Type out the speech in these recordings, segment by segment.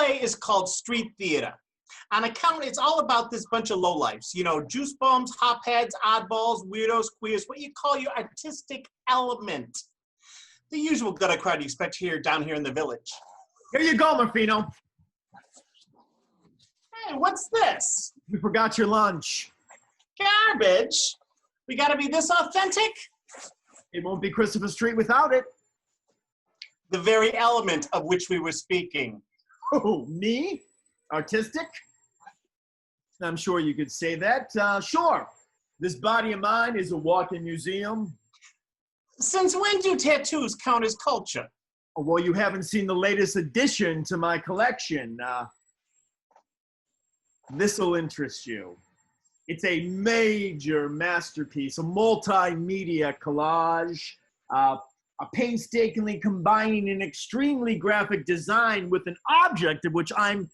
play is called Street Theater. On account, it's all about this bunch of lowlifes. You know, juice bombs, hopheads, oddballs, weirdos, queers, what you call your artistic element. The usual gutter crowd you expect here down here in the village. Here you go, Morfino. Hey, what's this? You forgot your lunch. Garbage? We gotta be this authentic? It won't be Christopher Street without it. The very element of which we were speaking. Oh, me? Artistic? I'm sure you could say that. Sure. This body of mine is a walking museum. Since when do tattoos count as culture? Oh, well, you haven't seen the latest addition to my collection. This'll interest you. It's a major masterpiece, a multimedia collage, a painstakingly combining an extremely graphic design with an object of which I'm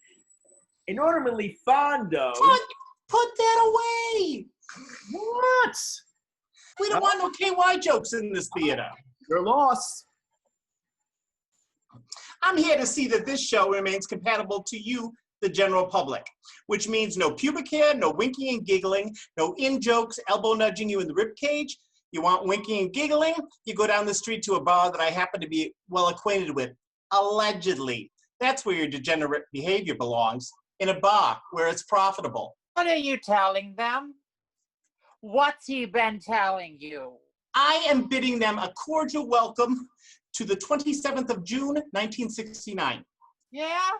inordinately fond of. Put that away! What? We don't want no KY jokes in this theater. Your loss. I'm here to see that this show remains compatible to you, the general public, which means no pubic hair, no winking and giggling, no in-jokes, elbow nudging you in the ribcage. You want winking and giggling, you go down the street to a bar that I happen to be well acquainted with, allegedly. That's where your degenerate behavior belongs, in a bar where it's profitable. What are you telling them? What's he been telling you? I am bidding them a cordial welcome to the 27th of June, 1969. Yeah?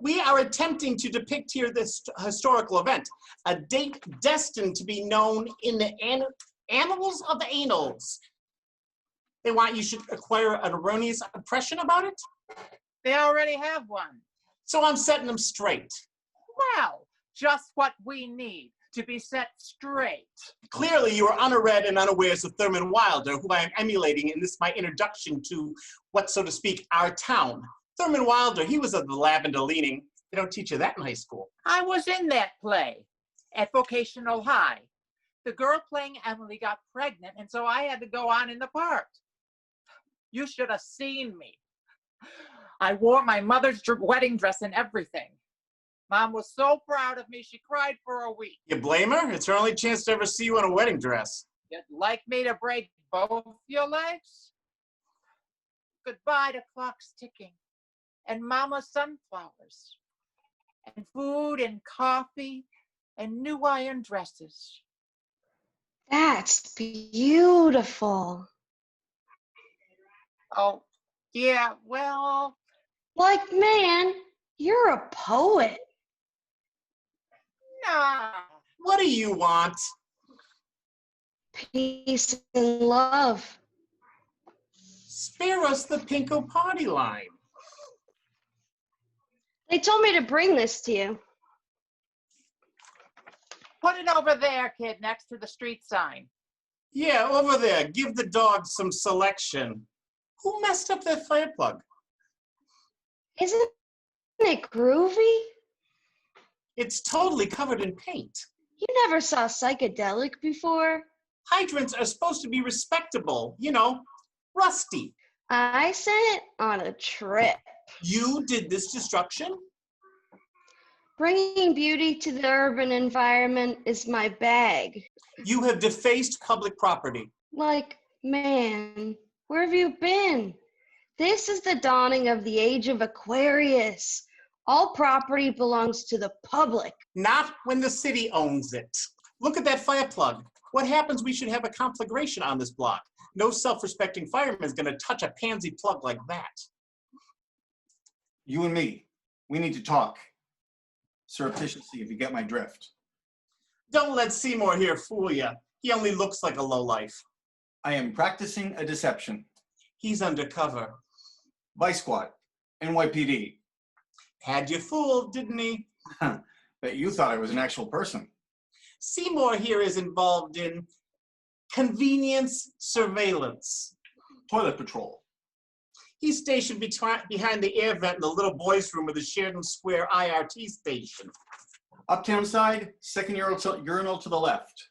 We are attempting to depict here this historical event, a date destined to be known in the annals of annals. They want you should acquire an erroneous impression about it? They already have one. So I'm setting them straight. Well, just what we need to be set straight. Clearly, you are unaware and unawares of Thurman Wilder, who I am emulating in this my introduction to what, so to speak, our town. Thurman Wilder, he was of the lavender leaning. They don't teach you that in high school. I was in that play at Vocational High. The girl playing Emily got pregnant, and so I had to go on in the part. You should have seen me. I wore my mother's wedding dress and everything. Mom was so proud of me, she cried for a week. You blame her? It's her only chance to ever see you in a wedding dress. You'd like me to break both your legs? Goodbye to clocks ticking, and Mama's sunflowers, and food and coffee, and new iron dresses. That's beautiful. Oh, yeah, well... Like, man, you're a poet. Nah. What do you want? Peace and love. Spare us the pinko party line. They told me to bring this to you. Put it over there, kid, next to the street sign. Yeah, over there. Give the dog some selection. Who messed up that fire plug? Isn't it groovy? It's totally covered in paint. You never saw psychedelic before? Hydrants are supposed to be respectable, you know, rusty. I sent it on a trip. You did this destruction? Bringing beauty to the urban environment is my bag. You have defaced public property. Like, man, where have you been? This is the dawning of the age of Aquarius. All property belongs to the public. Not when the city owns it. Look at that fire plug. What happens? We should have a conflagration on this block. No self-respecting fireman is going to touch a pansy plug like that. You and me, we need to talk. Surreptitiously, if you get my drift. Don't let Seymour here fool you. He only looks like a lowlife. I am practicing a deception. He's undercover. Vice Squad, NYPD. Had you fooled, didn't he? Bet you thought I was an actual person. Seymour here is involved in convenience surveillance. Toilet patrol. He's stationed behind the air vent in the little boys' room of the Sheridan Square IRT station. Uptown side, second urinal to the left.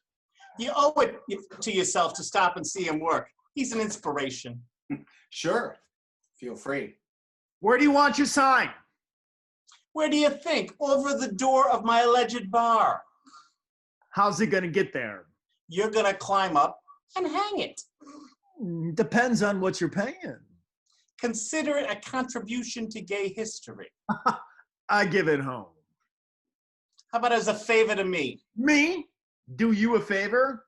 You owe it to yourself to stop and see him work. He's an inspiration. Sure. Feel free. Where do you want your sign? Where do you think? Over the door of my alleged bar. How's it gonna get there? You're gonna climb up and hang it. Depends on what you're paying. Consider it a contribution to gay history. I give it home. How about as a favor to me? Me? Do you a favor?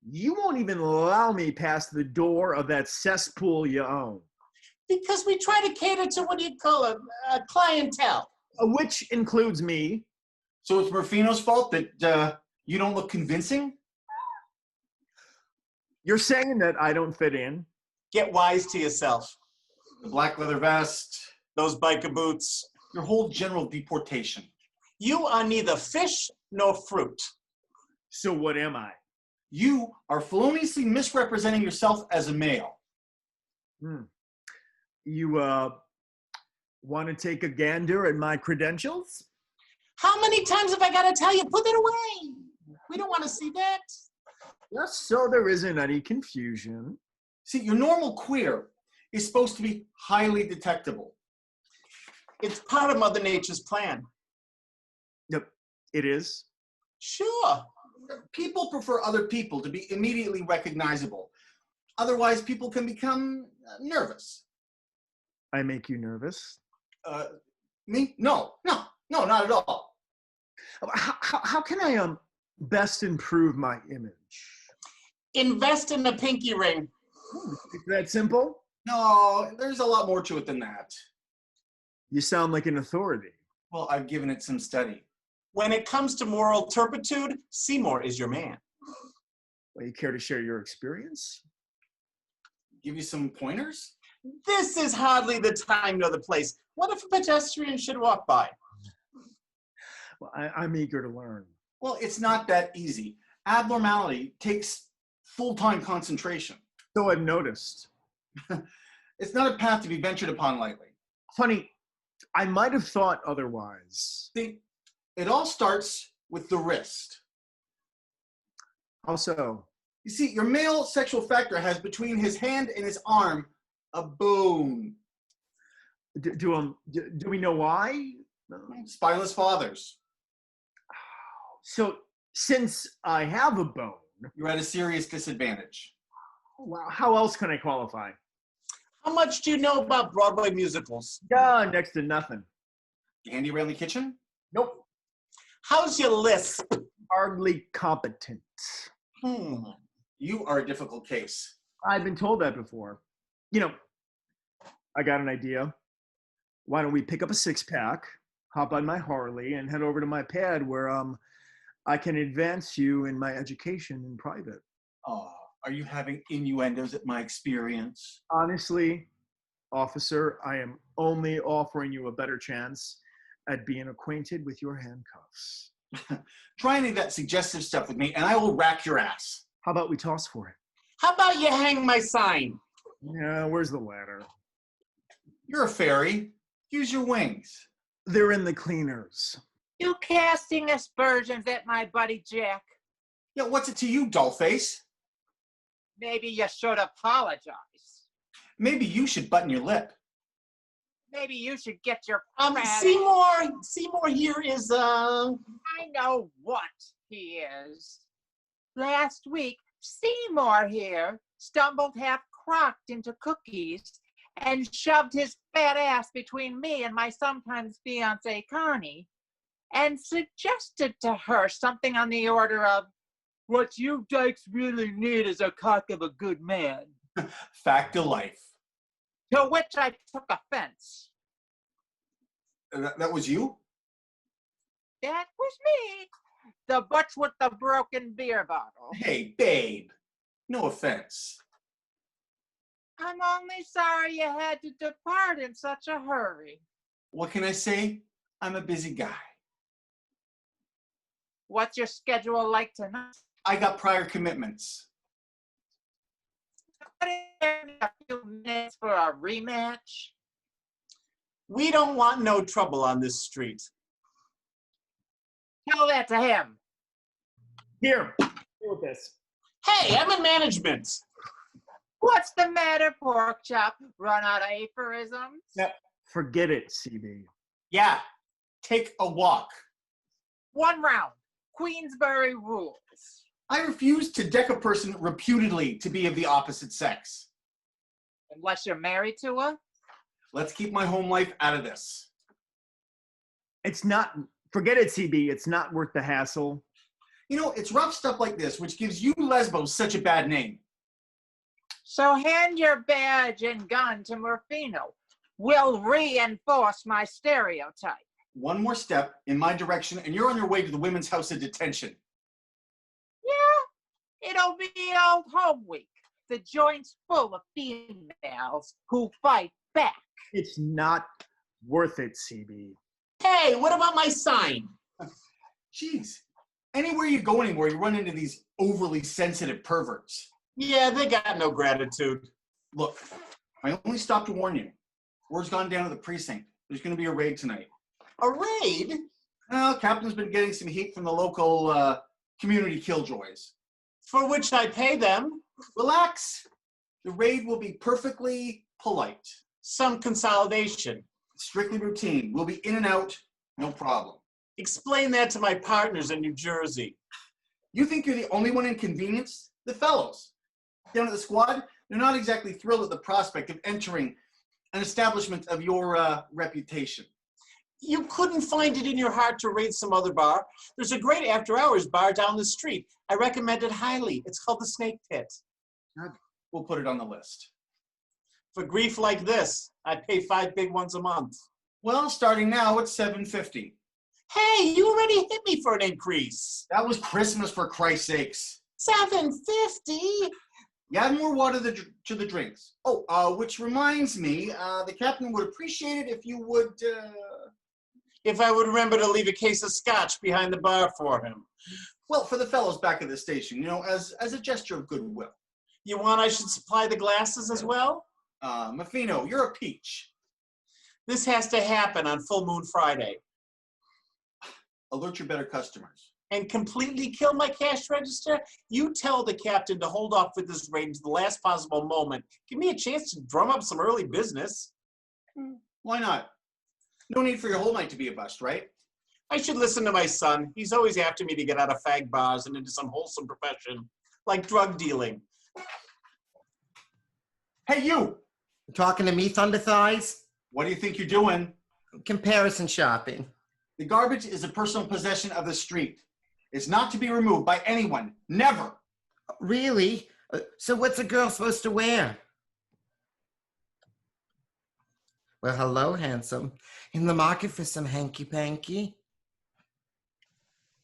You won't even allow me past the door of that cesspool you own. Because we try to cater to what do you call a clientele. Which includes me. So it's Morfino's fault that you don't look convincing? You're saying that I don't fit in? Get wise to yourself. The black leather vest, Those biker boots. your whole general deportation. You are neither fish nor fruit. So what am I? You are feloniously misrepresenting yourself as a male. You want to take a gander at my credentials? How many times have I got to tell you, put it away? We don't want to see that. Just so there isn't any confusion. See, your normal queer is supposed to be highly detectable. It's part of Mother Nature's plan. Yep, it is. Sure. People prefer other people to be immediately recognizable. Otherwise, people can become nervous. I make you nervous. Me? No, not at all. How can I best improve my image? Invest in a pinky ring. Is that simple? No, there's a lot more to it than that. You sound like an authority. Well, I've given it some study. When it comes to moral turpitude, Seymour is your man. Well, you care to share your experience? Give you some pointers? This is hardly the time nor the place. What if a pedestrian should walk by? Well, I'm eager to learn. Well, it's not that easy. Abnormality takes full-time concentration. So I've noticed. It's not a path to be ventured upon lightly. Funny, I might have thought otherwise. See, it all starts with the wrist. How so? You see, your male sexual factor has between his hand and his arm a bone. Do we know why? Spineless fathers. So since I have a bone, You're at a serious disadvantage. well, how else can I qualify? How much do you know about Broadway musicals? Next to nothing. Handy around the kitchen? Nope. How's your lisp? Hardly competent. You are a difficult case. I've been told that before. You know, I got an idea. Why don't we pick up a six-pack, hop on my Harley, and head over to my pad where I can advance you in my education in private. Oh, are you having innuendos at my experience? Honestly, officer, I am only offering you a better chance at being acquainted with your handcuffs. Try any of that suggestive stuff with me, and I will rack your ass. How about we toss for it? How about you hang my sign? Yeah, where's the ladder? You're a fairy. Use your wings. They're in the cleaners. You casting aspersions at my buddy Jack. Yeah, what's it to you, dollface? Maybe you should apologize. Maybe you should button your lip. Maybe you should get your Seymour here is I know what he is. Last week, Seymour here stumbled half-crocked into cookies and shoved his fat ass between me and my sometimes fiancée Connie and suggested to her something on the order of, "What you dykes really need is a cock of a good man." Fact of life. To which I took offense. That was you? That was me, the butch with the broken beer bottle. Hey, babe. No offense. I'm only sorry you had to depart in such a hurry. What can I say? I'm a busy guy. What's your schedule like tonight? I got prior commitments. A few minutes for a rematch? we don't want no trouble on this street. Tell that to him. Here, deal with this. Hey, I'm in management. What's the matter, pork chop? Run out of aphorisms? Yep. Forget it, CB. Yeah, Take a walk. 1 round. Queensberry rules. I refuse to deck a person reputedly to be of the opposite sex. Unless you're married to her. Let's keep my home life out of this. It's not, forget it, CB. It's not worth the hassle. You know, it's rough stuff like this which gives you lesbos such a bad name. So hand your badge and gun to Morfino. We'll reinforce my stereotype. One more step in my direction and you're on your way to the women's house of detention. Yeah, it'll be old home week. The joint's full of females who fight back. It's not worth it, CB. Hey, what about my sign? Jeez, anywhere you go anymore, you run into these overly sensitive perverts. Yeah, they got no gratitude. Look, I only stopped to warn you. Word's gone down to the precinct. There's going to be a raid tonight. A raid? Well, Captain's been getting some heat from the local community killjoys. For which I pay them. Relax. The raid will be perfectly polite. Some consolidation. Strictly routine. We'll be in and out, no problem. Explain that to my partners in New Jersey. You think you're the only one inconvenienced? The fellows down at the squad, they're not exactly thrilled at the prospect of entering an establishment of your reputation. You couldn't find it in your heart to raid some other bar? There's a great after-hours bar down the street. I recommend it highly. It's called the Snake Pit. We'll put it on the list. For grief like this, I pay 5 big ones a month. Well, starting now, it's $7.50. Hey, you already hit me for an increase. That was Christmas, for Christ's sakes. $7.50? You add more water to the drinks. Oh, which reminds me, the captain would appreciate it if you would... If I would remember to leave a case of scotch behind the bar for him. Well, for the fellows back at the station, you know, as a gesture of goodwill. You want I should supply the glasses as well? Mafino, you're a peach. This has to happen on Full Moon Friday. Alert your better customers. And completely kill my cash register? You tell the captain to hold off with this raid to the last possible moment. Give me a chance to drum up some early business. Why not? No need for your whole night to be a bust, right? I should listen to my son. He's always after me to get out of fag bars and into some wholesome profession, like drug dealing. Hey, you! Talking to me, Thunder Thighs? What do you think you're doing? Comparison shopping. The garbage is a personal possession of the street. It's not to be removed by anyone. Never. Really? So what's a girl supposed to wear? Well, hello, handsome. In the market for some hanky-panky?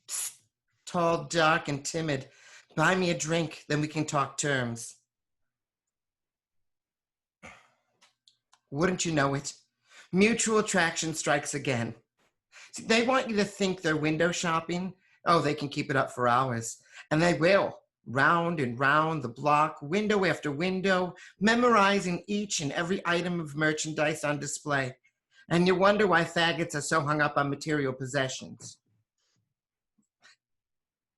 Psst. Tall, dark, and timid. Buy me a drink, then we can talk terms. Wouldn't you know it? Mutual attraction strikes again. See, they want you to think they're window shopping. Oh, they can keep it up for hours. And they will. Round and round the block, window after window, memorizing each and every item of merchandise on display. And you wonder why faggots are so hung up on material possessions.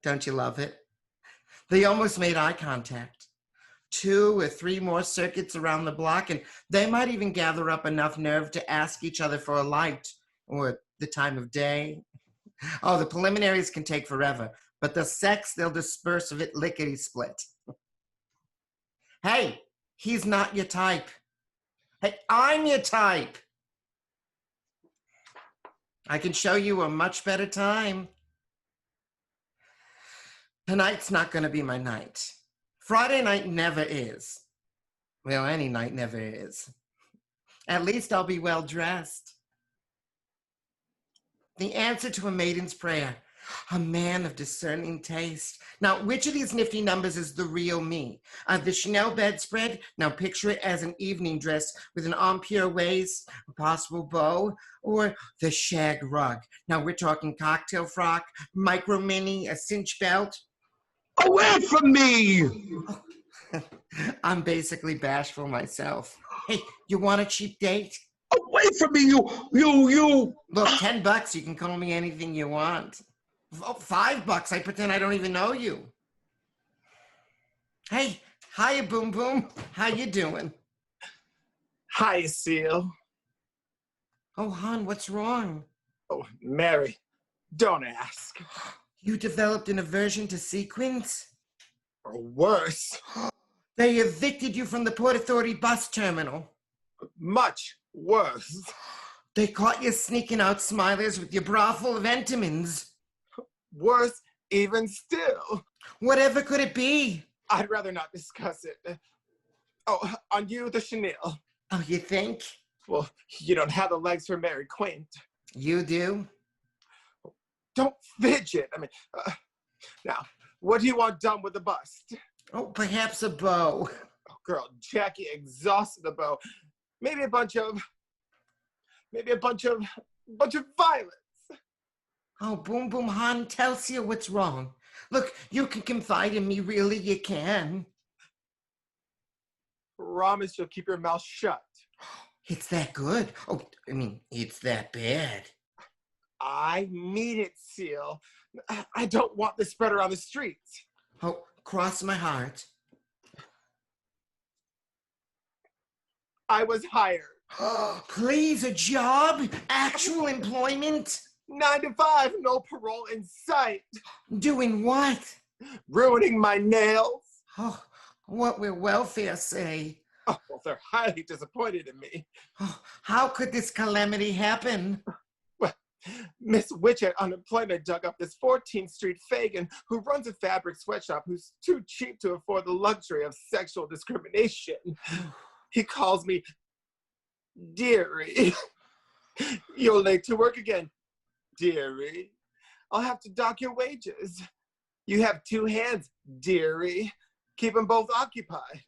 Don't you love it? They almost made eye contact. 2 or 3 more circuits around the block, and they might even gather up enough nerve to ask each other for a light or the time of day. Oh, the preliminaries can take forever, but the sex, they'll disperse of it lickety-split. Hey, he's not your type. Hey, I'm your type. I can show you a much better time. Tonight's not going to be my night. Friday night never is. Well, any night never is. At least I'll be well dressed. The answer to a maiden's prayer. A man of discerning taste. Now, which of these nifty numbers is the real me? The Chanel bedspread? Now picture it as an evening dress with an empire waist, a possible bow, or the shag rug. Now we're talking cocktail frock, micro mini, a cinch belt. Away from me! I'm basically bashful myself. Hey, you want a cheap date? Away from me, you! Look, $10, you can call me anything you want. Oh, $5, I pretend I don't even know you. Hey, hiya, Boom Boom. How you doing? Hi, Seal. Oh, hon, what's wrong? Oh, Mary, don't ask. You developed an aversion to sequins? Or worse, They evicted you from the Port Authority bus terminal. much worse. They caught you sneaking out Smilers with your bra full of Entenmann's. Worse even still. Whatever could it be? I'd rather not discuss it. Oh, on you, the chenille. Oh, you think? Well, you don't have the legs for Mary Quint. You do? Don't fidget. I mean, now, what do you want done with the bust? Oh, perhaps a bow. Oh, girl, Jackie exhausted the bow. Maybe a bunch of violets. Oh, Boom Boom Han, tells you what's wrong. Look, you can confide in me, really, you can. Promise you'll keep your mouth shut. It's that good. Oh, I mean, it's that bad. I mean it, Seal. I don't want this spread around the streets. Oh, cross my heart. I was hired. Please, a job? Actual employment? 9 to 5, no parole in sight. Doing what? Ruining my nails. Oh, what will welfare say? Oh, well, they're highly disappointed in me. Oh, how could this calamity happen? Well, Miss Witch at unemployment dug up this 14th Street Fagin who runs a fabric sweatshop who's too cheap to afford the luxury of sexual discrimination. He calls me dearie. You're late to work again, dearie. I'll have to dock your wages. You have 2 hands, dearie. Keep them both occupied.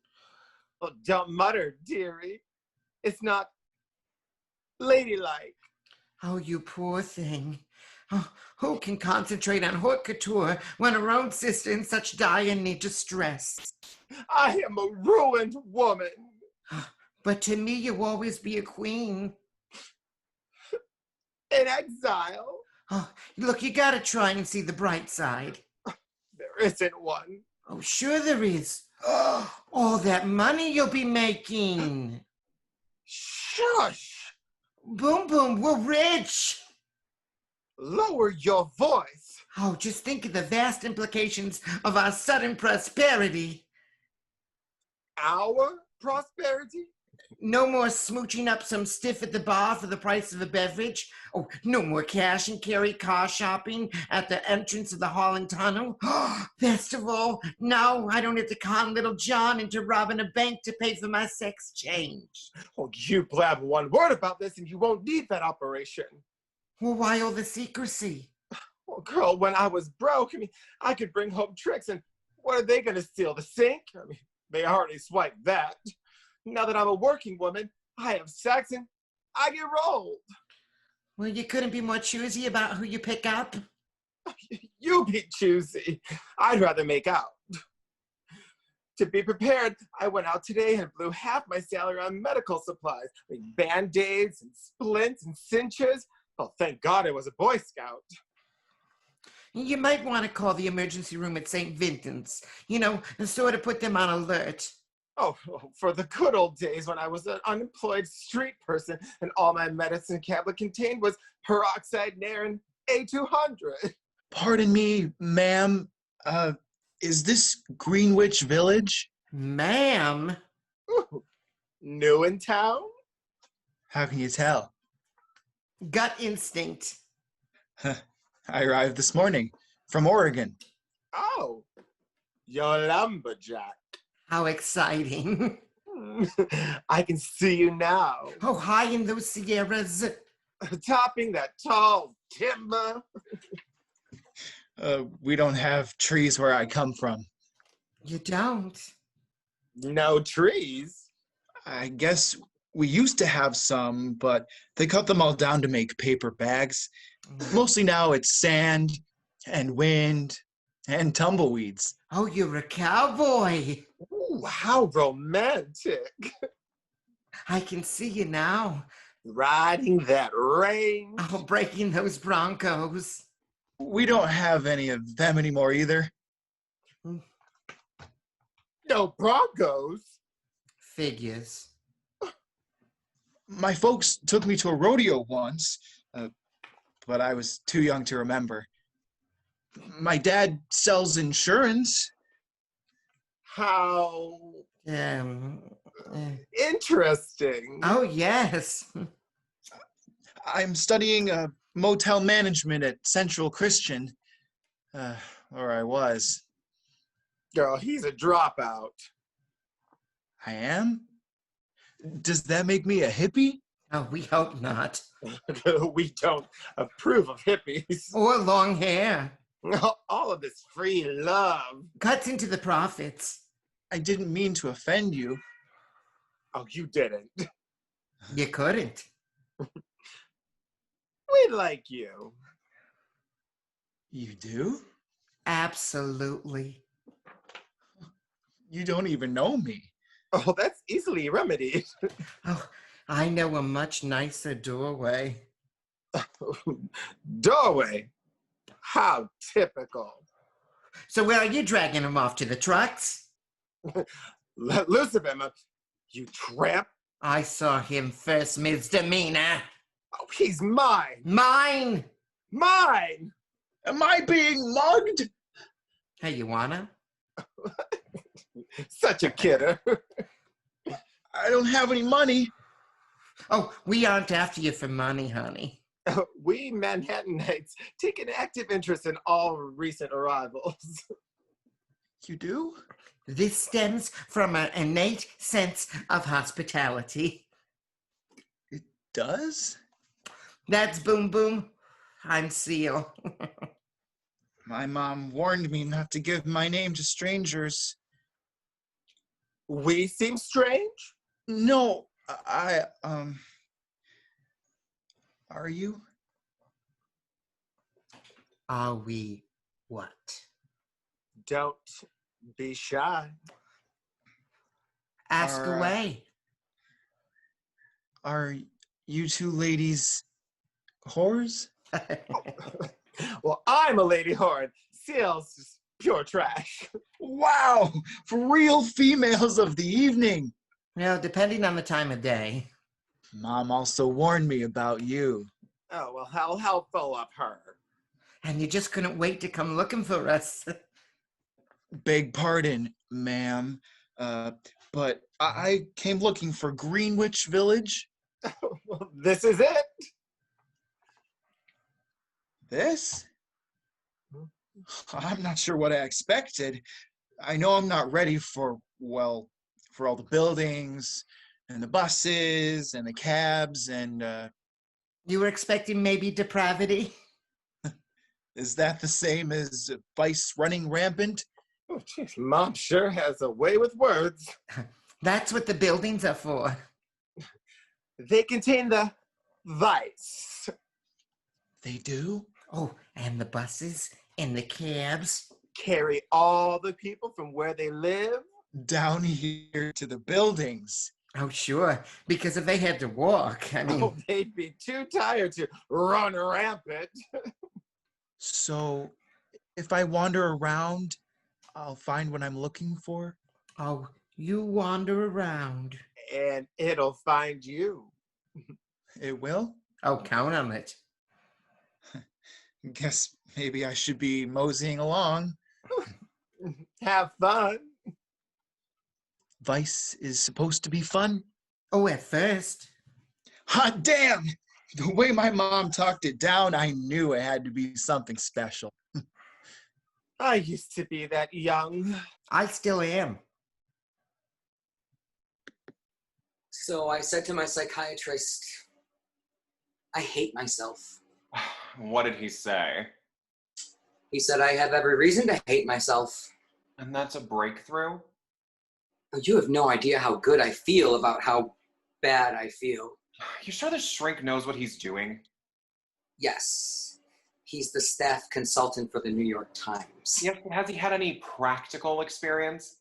Well, don't mutter, dearie. It's not ladylike. Oh, you poor thing. Oh, who can concentrate on haute couture when her own sister in such dire need distress? I am a ruined woman. But to me, you'll always be a queen. In exile. Oh, look, you gotta try and see the bright side. There isn't one. Oh, sure there is. All that money you'll be making. Shush. Boom, boom, we're rich. Lower your voice. Oh, just think of the vast implications of our sudden prosperity. Our prosperity? No more smooching up some stiff at the bar for the price of a beverage. Oh, no more cash and carry car shopping at the entrance of the Holland Tunnel. Best of all, now I don't have to con little John into robbing a bank to pay for my sex change. Oh, you blab one word about this and you won't need that operation. Well, why all the secrecy? Well, girl, when I was broke, I could bring home tricks, and what are they going to steal? The sink? They hardly swipe that. Now that I'm a working woman, I have sex and I get rolled. Well, you couldn't be more choosy about who you pick up. You be choosy. I'd rather make out. To be prepared, I went out today and blew half my salary on medical supplies, like Band-Aids and splints and cinches. Oh, thank God I was a Boy Scout. You might want to call the emergency room at St. Vincent's, and sort of put them on alert. Oh, for the good old days when I was an unemployed street person and all my medicine cabinet contained was peroxide, Nair, and A200. Pardon me, ma'am. Is this Greenwich Village? Ma'am? Ooh, new in town? How can you tell? Gut instinct. I arrived this morning from Oregon. Oh, you're lumberjack. How exciting. I can see you now. Oh, high in those Sierras. Topping that tall timber. We don't have trees where I come from. You don't? No trees? I guess we used to have some, but they cut them all down to make paper bags. Mostly now it's sand and wind and tumbleweeds. Oh, you're a cowboy. Ooh, how romantic. I can see you now. Riding that range. Oh, breaking those broncos. We don't have any of them anymore either. No broncos? but I was too young to remember. My dad sells insurance. How Um, interesting. oh, yes. I'm studying motel management at Central Christian, or I was. Girl, he's a dropout. I am? Does that make me a hippie? Oh, we hope not. We don't approve of hippies. Or long hair. All of this free love. Cuts into the profits. I didn't mean to offend you. Oh, you didn't. You couldn't. We like you. You do? Absolutely. You don't even know me. Oh, that's easily remedied. Oh, I know a much nicer doorway. Doorway. How typical. So where are you dragging him off to the trucks? Let loose of him, you tramp. I saw him first misdemeanor. Oh, he's mine. Mine! Mine. Am I being mugged? Hey, you wanna? Such a kidder. I don't have any money. Oh, we aren't after you for money, honey. We Manhattanites take an active interest in all recent arrivals. You do? This stems from an innate sense of hospitality. It does? That's Boom Boom. I'm Seal. My mom warned me not to give my name to strangers. We seem strange? No, are you? Are we what? Don't be shy. Ask Are, away. Are you two ladies whores? Well, I'm a lady whore. Seal's just pure trash. Wow, for real females of the evening. Well, depending on the time of day. Mom also warned me about you. Oh, well, how helpful of her. And you just couldn't wait to come looking for us. Beg pardon, ma'am, but I came looking for Greenwich Village. Well, this is it. This? I'm not sure what I expected. I know I'm not ready for all the buildings and the buses and the cabs and, You were expecting maybe depravity? is that the same as vice running rampant? Oh, geez, Mom sure has a way with words. That's what the buildings are for. They contain the vice. They do? Oh, and the buses and the cabs. Carry all the people from where they live. Down here to the buildings. Oh, sure, because if they had to walk, I mean... Oh, they'd be too tired to run rampant. So, if I wander around, I'll find what I'm looking for? Oh, you wander around. And it'll find you. It will? Oh, count on it. Guess maybe I should be moseying along. Have fun. Vice is supposed to be fun? Oh, at first. Hot damn! The way my mom talked it down, I knew it had to be something special. I used to be that young. I still am. So I said to my psychiatrist, I hate myself. What did he say? He said I have every reason to hate myself. And that's a breakthrough? You have no idea how good I feel about how bad I feel. You sure the shrink knows what he's doing? Yes. He's the staff consultant for the New York Times. Yes, has he had any practical experience?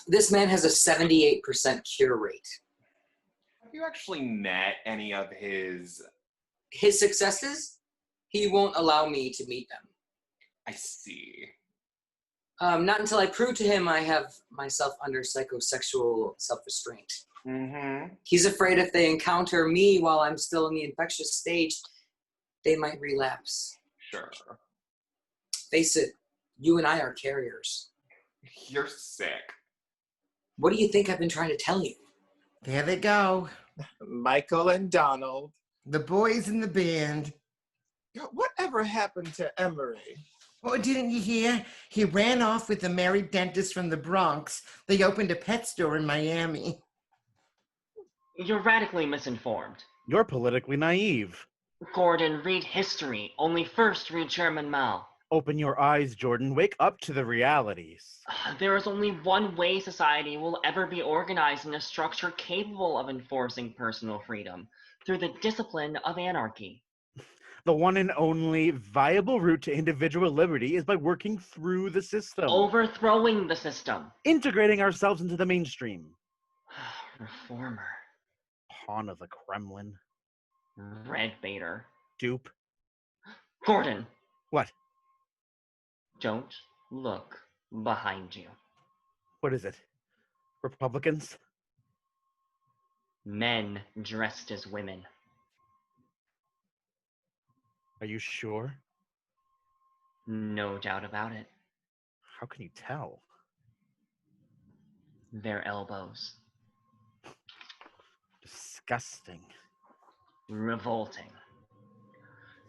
This man has a 78% cure rate. Have you actually met any of his... His successes? He won't allow me to meet them. I see. Not until I prove to him I have myself under psychosexual self-restraint. Mm-hmm. He's afraid if they encounter me while I'm still in the infectious stage, they might relapse. Sure. Face it, you and I are carriers. You're sick. What do you think I've been trying to tell you? There they go. Michael and Donald. The boys in the band. Whatever happened to Emery? Oh, didn't you hear? He ran off with a married dentist from the Bronx. They opened a pet store in Miami. You're radically misinformed. You're politically naive. Gordon, read history. Only first read Chairman Mao. Open your eyes, Jordan. Wake up to the realities. There is only one way society will ever be organized in a structure capable of enforcing personal freedom, through the discipline of anarchy. The one and only viable route to individual liberty is by working through the system. Overthrowing the system. Integrating ourselves into the mainstream. Reformer. Pawn of the Kremlin. Red baiter. Dupe. Gordon. What? Don't look behind you. What is it? Republicans? Men dressed as women. Are you sure? No doubt about it. How can you tell? Their elbows. Disgusting. Revolting.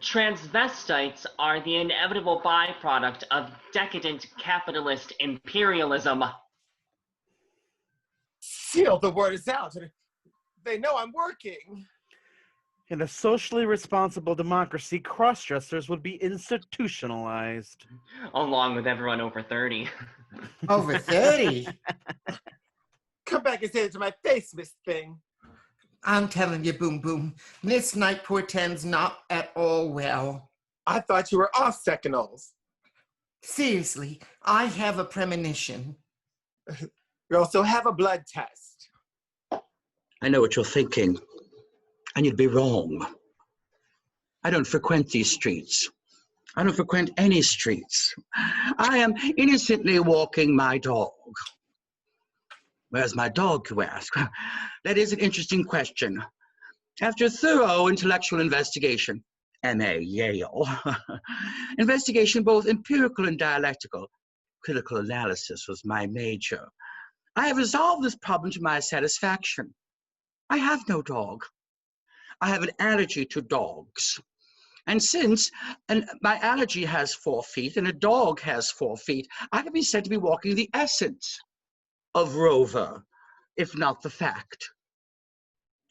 Transvestites are the inevitable byproduct of decadent capitalist imperialism. Seal, the word is out. They know I'm working. In a socially responsible democracy, cross-dressers would be institutionalized. Along with everyone over 30. Over 30? Come back and say it to my face, Miss Thing. I'm telling you, Boom Boom, this night portends not at all well. I thought you were off seconals. Seriously, I have a premonition. You also have a blood test. I know what you're thinking, and you'd be wrong. I don't frequent these streets. I don't frequent any streets. I am innocently walking my dog. Where's my dog, you ask? That is an interesting question. After thorough intellectual investigation, M.A. Yale, investigation both empirical and dialectical, critical analysis was my major, I have resolved this problem to my satisfaction. I have no dog. I have an allergy to dogs. And since my allergy has 4 feet and a dog has 4 feet, I can be said to be walking the essence of Rover, if not the fact.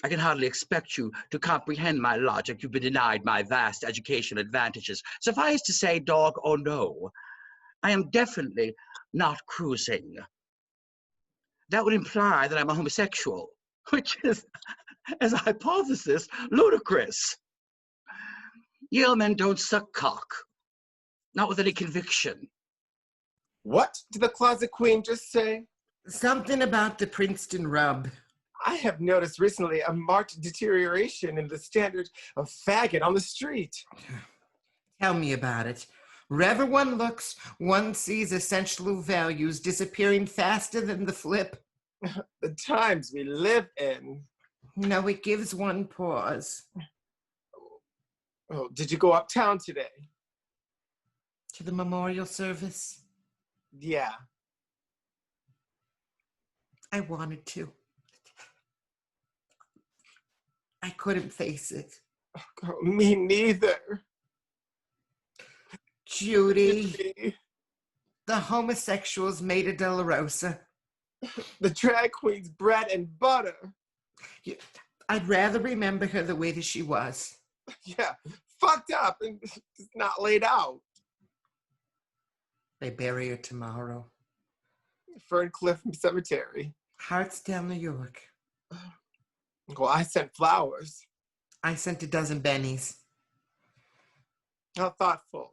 I can hardly expect you to comprehend my logic. You've been denied my vast educational advantages. Suffice to say, dog or no, I am definitely not cruising. That would imply that I'm a homosexual, which is, as a hypothesis, ludicrous. Yale men don't suck cock, not with any conviction. What did the closet queen just say? Something about the Princeton rub. I have noticed recently a marked deterioration in the standard of faggot on the street. Tell me about it. Wherever one looks, one sees essential values disappearing faster than the flip. The times we live in. No, it gives one pause. Oh, did you go uptown today? To the memorial service? Yeah. I wanted to. I couldn't face it. Oh, me neither. Judy. The homosexuals made a De La Rosa. The drag queen's bread and butter. I'd rather remember her the way that she was. Yeah, fucked up and just not laid out. They bury her tomorrow. Ferncliff Cemetery. Hartsdale, New York. Well, I sent flowers. I sent a dozen bennies. How thoughtful.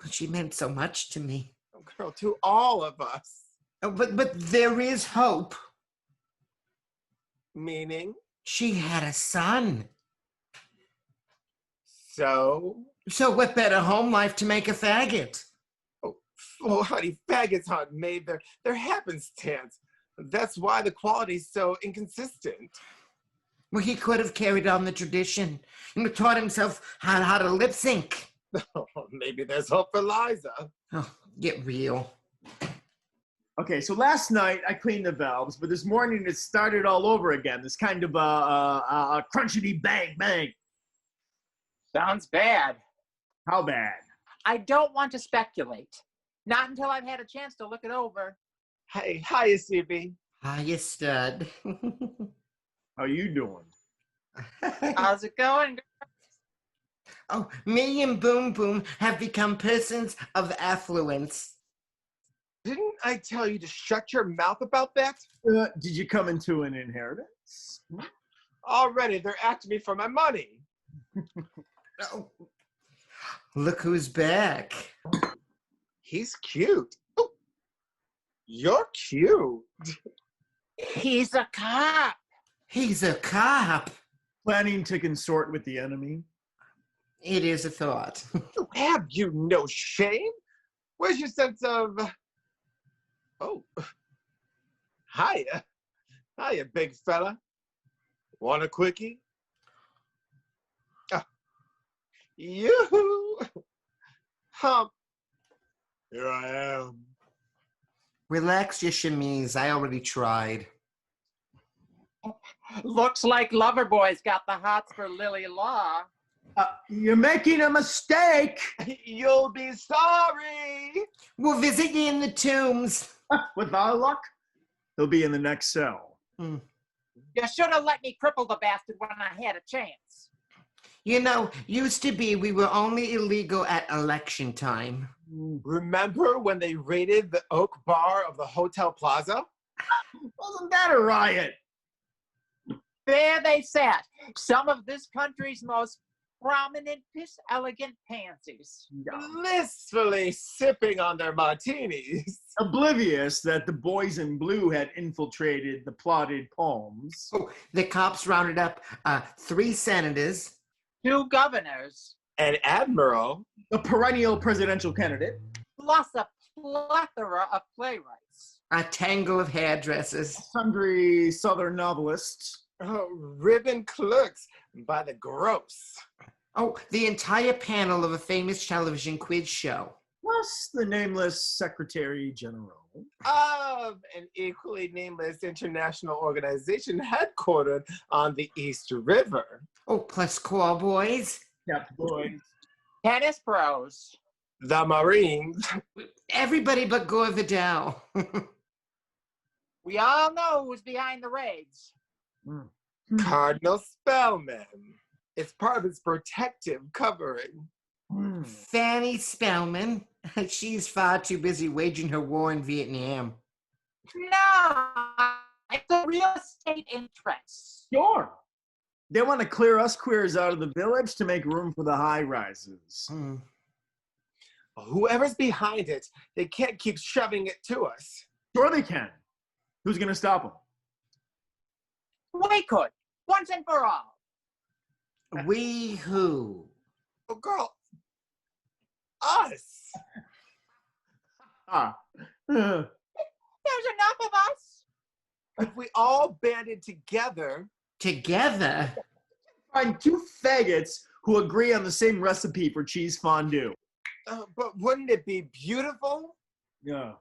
But she meant so much to me. Oh, girl, to all of us. Oh, but there is hope. Meaning? She had a son. So? So what better home life to make a faggot? Oh, honey, faggots aren't made. They're happenstance. That's why the quality's so inconsistent. Well, he could have carried on the tradition and taught himself how to lip sync. Oh, maybe there's hope for Liza. Oh, get real. Okay, so last night I cleaned the valves, but this morning it started all over again. This kind of a crunchity bang bang. Sounds bad. How bad? I don't want to speculate. Not until I've had a chance to look it over. Hey, hiya, CB. Hiya, stud. How you doing? How's it going? Oh, me and Boom Boom have become persons of affluence. Didn't I tell you to shut your mouth about that? Did you come into an inheritance? Already, they're after me for my money. Oh, look who's back. He's cute. Oh, you're cute. He's a cop. He's a cop. Planning to consort with the enemy? It is a thought. Have you no shame? Where's your sense of... Oh, hiya. Hiya, big fella. Want a quickie? You. Hump. Here I am. Relax your chemise. I already tried. Looks like Loverboy's got the hots for Lily Law. You're making a mistake. You'll be sorry. We'll visit you in the tombs. With our luck, he'll be in the next cell. You should have let me cripple the bastard when I had a chance. You know, used to be we were only illegal at election time. Remember when they raided the Oak Bar of the Hotel Plaza? Wasn't that a riot? There they sat, some of this country's most prominent, elegant pansies. Blissfully sipping on their martinis. Oblivious that the boys in blue had infiltrated the plotted palms. Oh, the cops rounded up 3 senators. 2 governors. An admiral. A perennial presidential candidate. Plus a plethora of playwrights. A tangle of hairdressers. Sundry southern novelists. Oh, ribbon clerks by the gross. Oh, the entire panel of a famous television quiz show. Plus the nameless Secretary General. Of an equally nameless international organization headquartered on the East River. Oh, plus call boys. Kept boys. Tennis pros. The Marines. Everybody but Gore Vidal. We all know who's behind the raids. Cardinal Spellman. It's part of his protective covering. Fanny Spellman. She's far too busy waging her war in Vietnam. No, it's a real estate interest. Sure. They want to clear us queers out of the village to make room for the high rises. Whoever's behind it, they can't keep shoving it to us. Sure they can. Who's going to stop them? We could, once and for all. We who? Oh, girl. Us. There's enough of us. If we all banded together. Together? Find 2 faggots who agree on the same recipe for cheese fondue. But wouldn't it be beautiful? Yeah.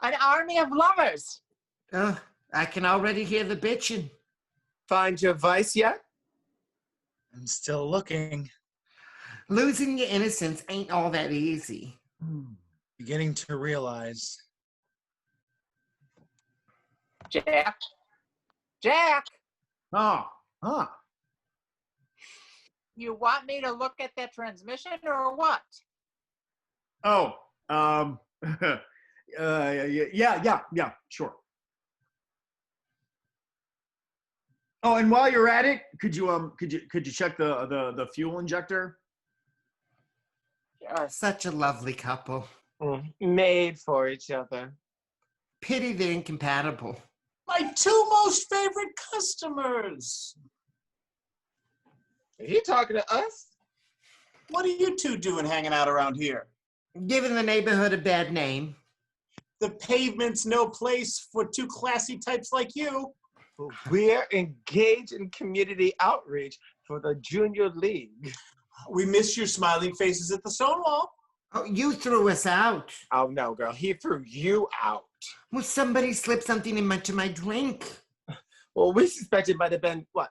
An army of lovers. I can already hear the bitching. Find your vice yet? I'm still looking. Losing your innocence ain't all that easy. Beginning to realize. Jack. Jack. You want me to look at that transmission or what? Oh, yeah, sure. Oh, and while you're at it, could you check the fuel injector? Such a lovely couple. Made for each other. Pity they're incompatible. My 2 most favorite customers. Are you talking to us? What are you 2 doing hanging out around here? Giving the neighborhood a bad name. The pavement's no place for 2 classy types like you. We're engaged in community outreach for the Junior League. We miss your smiling faces at the Stonewall. Oh, you threw us out. Oh, no, girl. He threw you out. Well, somebody slipped something into my drink. Well, we suspect it might have been, what,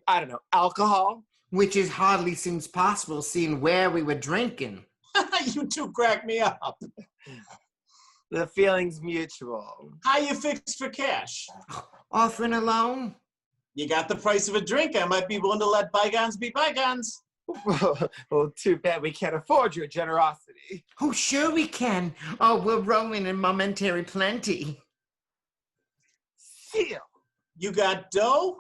I don't know, alcohol? Which is hardly seems possible, seeing where we were drinking. You two crack me up. The feeling's mutual. How you fixed for cash? Offering a loan? You got the price of a drink. I might be willing to let bygones be bygones. Well, too bad we can't afford your generosity. Oh, sure we can. Oh, we're rolling in momentary plenty. Seal. You got dough?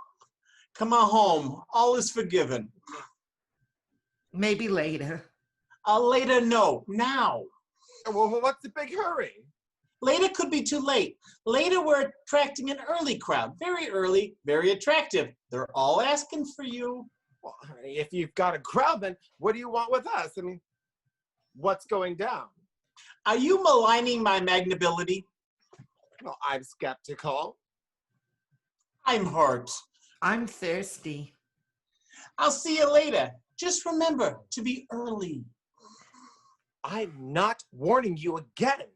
Come on home. All is forgiven. Maybe later. Later, no. Now. Well, what's the big hurry? Later could be too late. Later, we're attracting an early crowd. Very early, very attractive. They're all asking for you. Well, if you've got a crowd, then what do you want with us? I mean, what's going down? Are you maligning my magnability? Well, I'm skeptical. I'm hurt. I'm thirsty. I'll see you later. Just remember to be early. I'm not warning you again.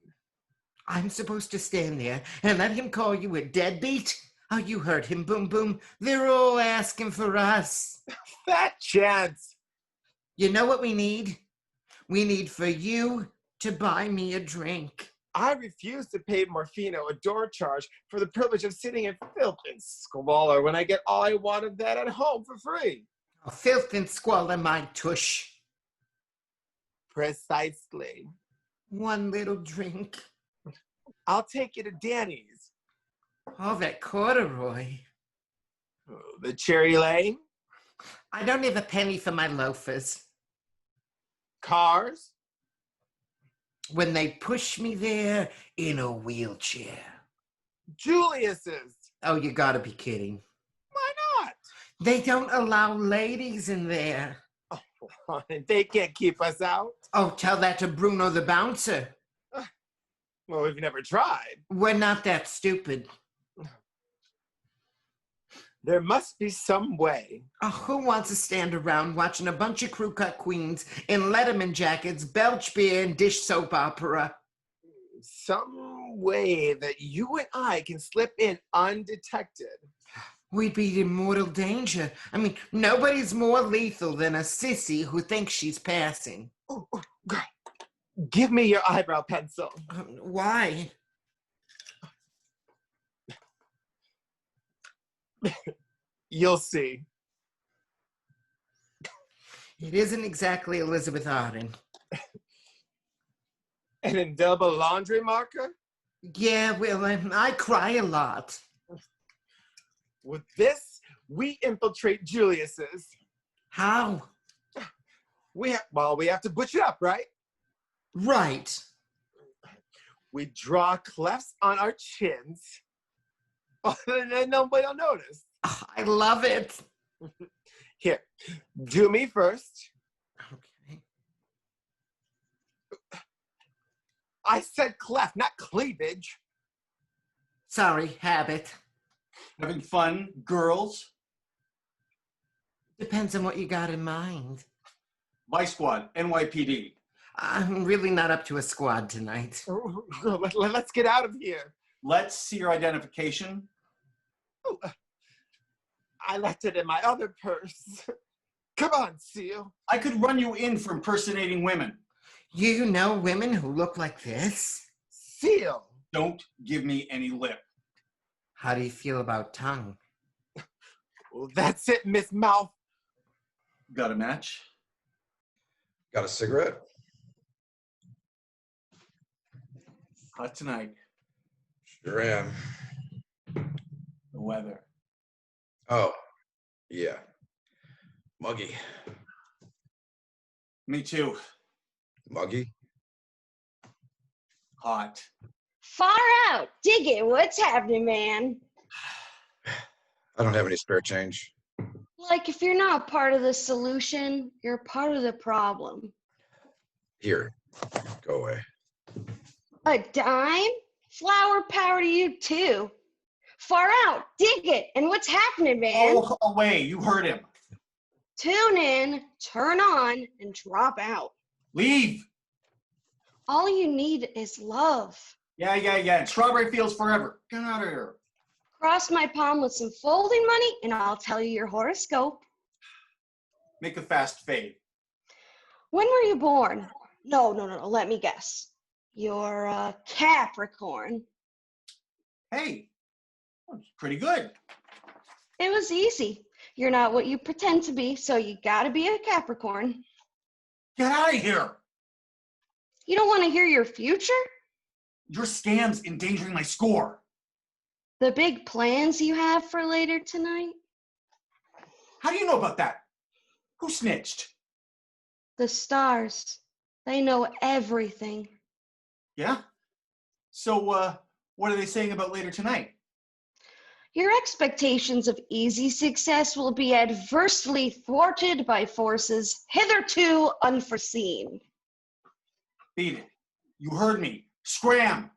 I'm supposed to stand there and let him call you a deadbeat? Oh, you heard him, Boom Boom. They're all asking for us. Fat chance. You know what we need? We need for you to buy me a drink. I refuse to pay Morfino a door charge for the privilege of sitting in filth and squalor when I get all I want of that at home for free. Oh, filth and squalor, my tush. Precisely. One little drink. I'll take you to Danny's. Oh, that corduroy. Oh, the Cherry Lane. I don't have a penny for my loafers. Cars. When they push me there in a wheelchair. Julius's. Oh, you gotta be kidding. Why not? They don't allow ladies in there. Oh, they can't keep us out. Oh, tell that to Bruno the bouncer. Well, we've never tried. We're not that stupid. There must be some way. Oh, who wants to stand around watching a bunch of crew-cut queens in Letterman jackets, belch beer, and dish soap opera? Some way that you and I can slip in undetected. We'd be in mortal danger. I mean, nobody's more lethal than a sissy who thinks she's passing. Oh, girl, give me your eyebrow pencil. Why? You'll see. It isn't exactly Elizabeth Arden. An indelible laundry marker? Yeah, well, I cry a lot. With this, we infiltrate Julius's. How? We have to butch it up, right? Right. We draw clefts on our chins. And then nobody will notice. Oh, I love it. Here, do me first. Okay. I said cleft, not cleavage. Sorry, habit. Having fun, girls? Depends on what you got in mind. Vice Squad, NYPD. I'm really not up to a squad tonight. Let's get out of here. Let's see your identification. Oh, I left it in my other purse. Come on, Seal. I could run you in for impersonating women. You know women who look like this? Seal. Don't give me any lip. How do you feel about tongue? Well, that's it, Miss Mouth. Got a match? Got a cigarette? Hot tonight. Sure am. The weather. Oh, yeah. Muggy. Me too. Muggy? Hot. Far out. Dig it. What's happening, man? I don't have any spare change. Like, if you're not part of the solution, you're part of the problem. Here, go away. A dime? Flower power to you, too. Far out, dig it, and what's happening, man? Oh, away, you heard him. Tune in, turn on, and drop out. Leave. All you need is love. Yeah. And strawberry fields forever. Get out of here. Cross my palm with some folding money, and I'll tell you your horoscope. Make a fast fade. When were you born? No, let me guess. You're a Capricorn. Hey, that's pretty good. It was easy. You're not what you pretend to be, so you gotta be a Capricorn. Get out of here. You don't want to hear your future? Your scam's endangering my score. The big plans you have for later tonight? How do you know about that? Who snitched? The stars. They know everything. Yeah? So, what are they saying about later tonight? Your expectations of easy success will be adversely thwarted by forces hitherto unforeseen. Beat it. You heard me. Scram!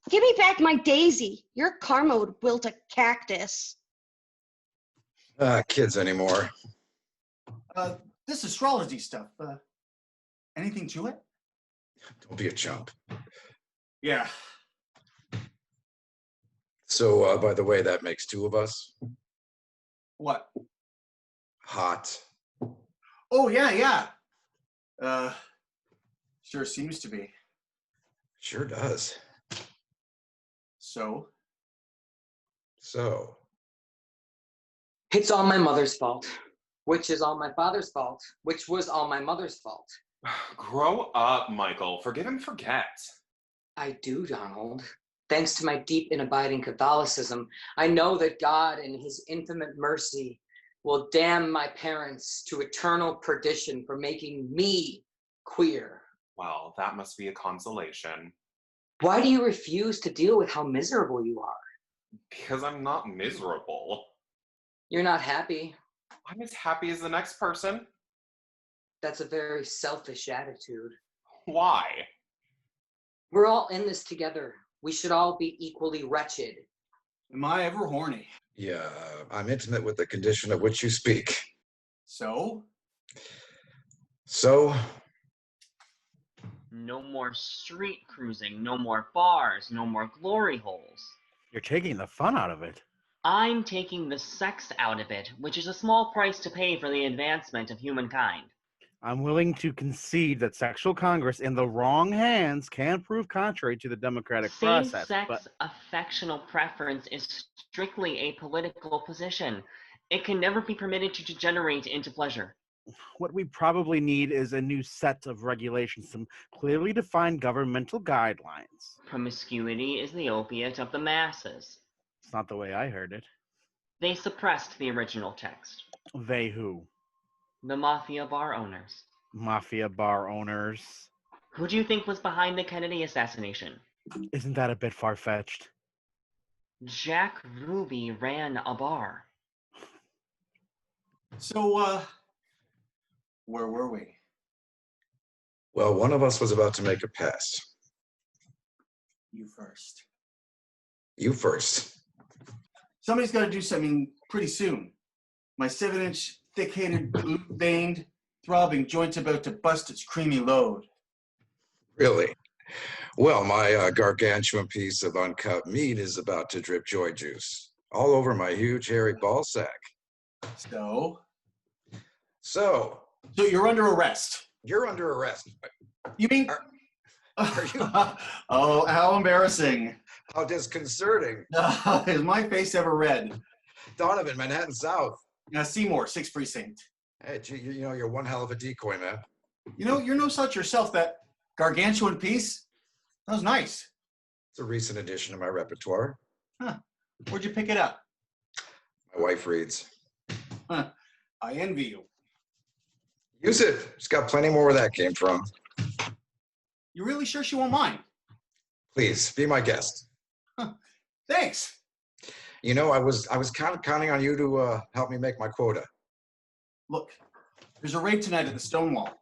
Give me back my daisy. Your karma would wilt a cactus. Kids anymore. This astrology stuff, anything to it? Don't be a chump. Yeah. So, by the way, that makes 2 of us. What? Hot. Oh, yeah. Sure seems to be. Sure does. So? It's all my mother's fault, which is all my father's fault, which was all my mother's fault. Grow up, Michael. Forgive and forget. I do, Donald. Thanks to my deep and abiding Catholicism, I know that God, in his infinite mercy, will damn my parents to eternal perdition for making me queer. Well, that must be a consolation. Why do you refuse to deal with how miserable you are? Because I'm not miserable. You're not happy. I'm as happy as the next person. That's a very selfish attitude. Why? We're all in this together. We should all be equally wretched. Am I ever horny? Yeah, I'm intimate with the condition of which you speak. So? No more street cruising, no more bars, no more glory holes. You're taking the fun out of it. I'm taking the sex out of it, which is a small price to pay for the advancement of humankind. I'm willing to concede that sexual congress in the wrong hands can prove contrary to the democratic process. Same-sex affectional preference is strictly a political position. It can never be permitted to degenerate into pleasure. What we probably need is a new set of regulations, some clearly defined governmental guidelines. Promiscuity is the opiate of the masses. It's not the way I heard it. They suppressed the original text. They who? The mafia bar owners. Mafia bar owners. Who do you think was behind the Kennedy assassination? Isn't that a bit far-fetched? Jack Ruby ran a bar. So, where were we? Well, one of us was about to make a pass. You first. You first. Somebody's got to do something pretty soon. My 7-inch, thick-headed, blue-veined, throbbing joint's about to bust its creamy load. Really? Well, my gargantuan piece of uncut meat is about to drip joy juice all over my huge, hairy ball sack. So? So you're under arrest. You're under arrest. You mean? Are you? Oh, how embarrassing. How disconcerting. Is my face ever red? Donovan, Manhattan South. Seymour, 6th Precinct. Hey, gee, you know, you're one hell of a decoy, man. You know, you're no such yourself. That gargantuan piece, that was nice. It's a recent addition to my repertoire. Huh. Where'd you pick it up? My wife reads. Huh. I envy you. Use it. She's got plenty more where that came from. You really sure she won't mind? Please, be my guest. Huh. Thanks. You know, I was counting on you to help me make my quota. Look, there's a raid tonight at the Stonewall.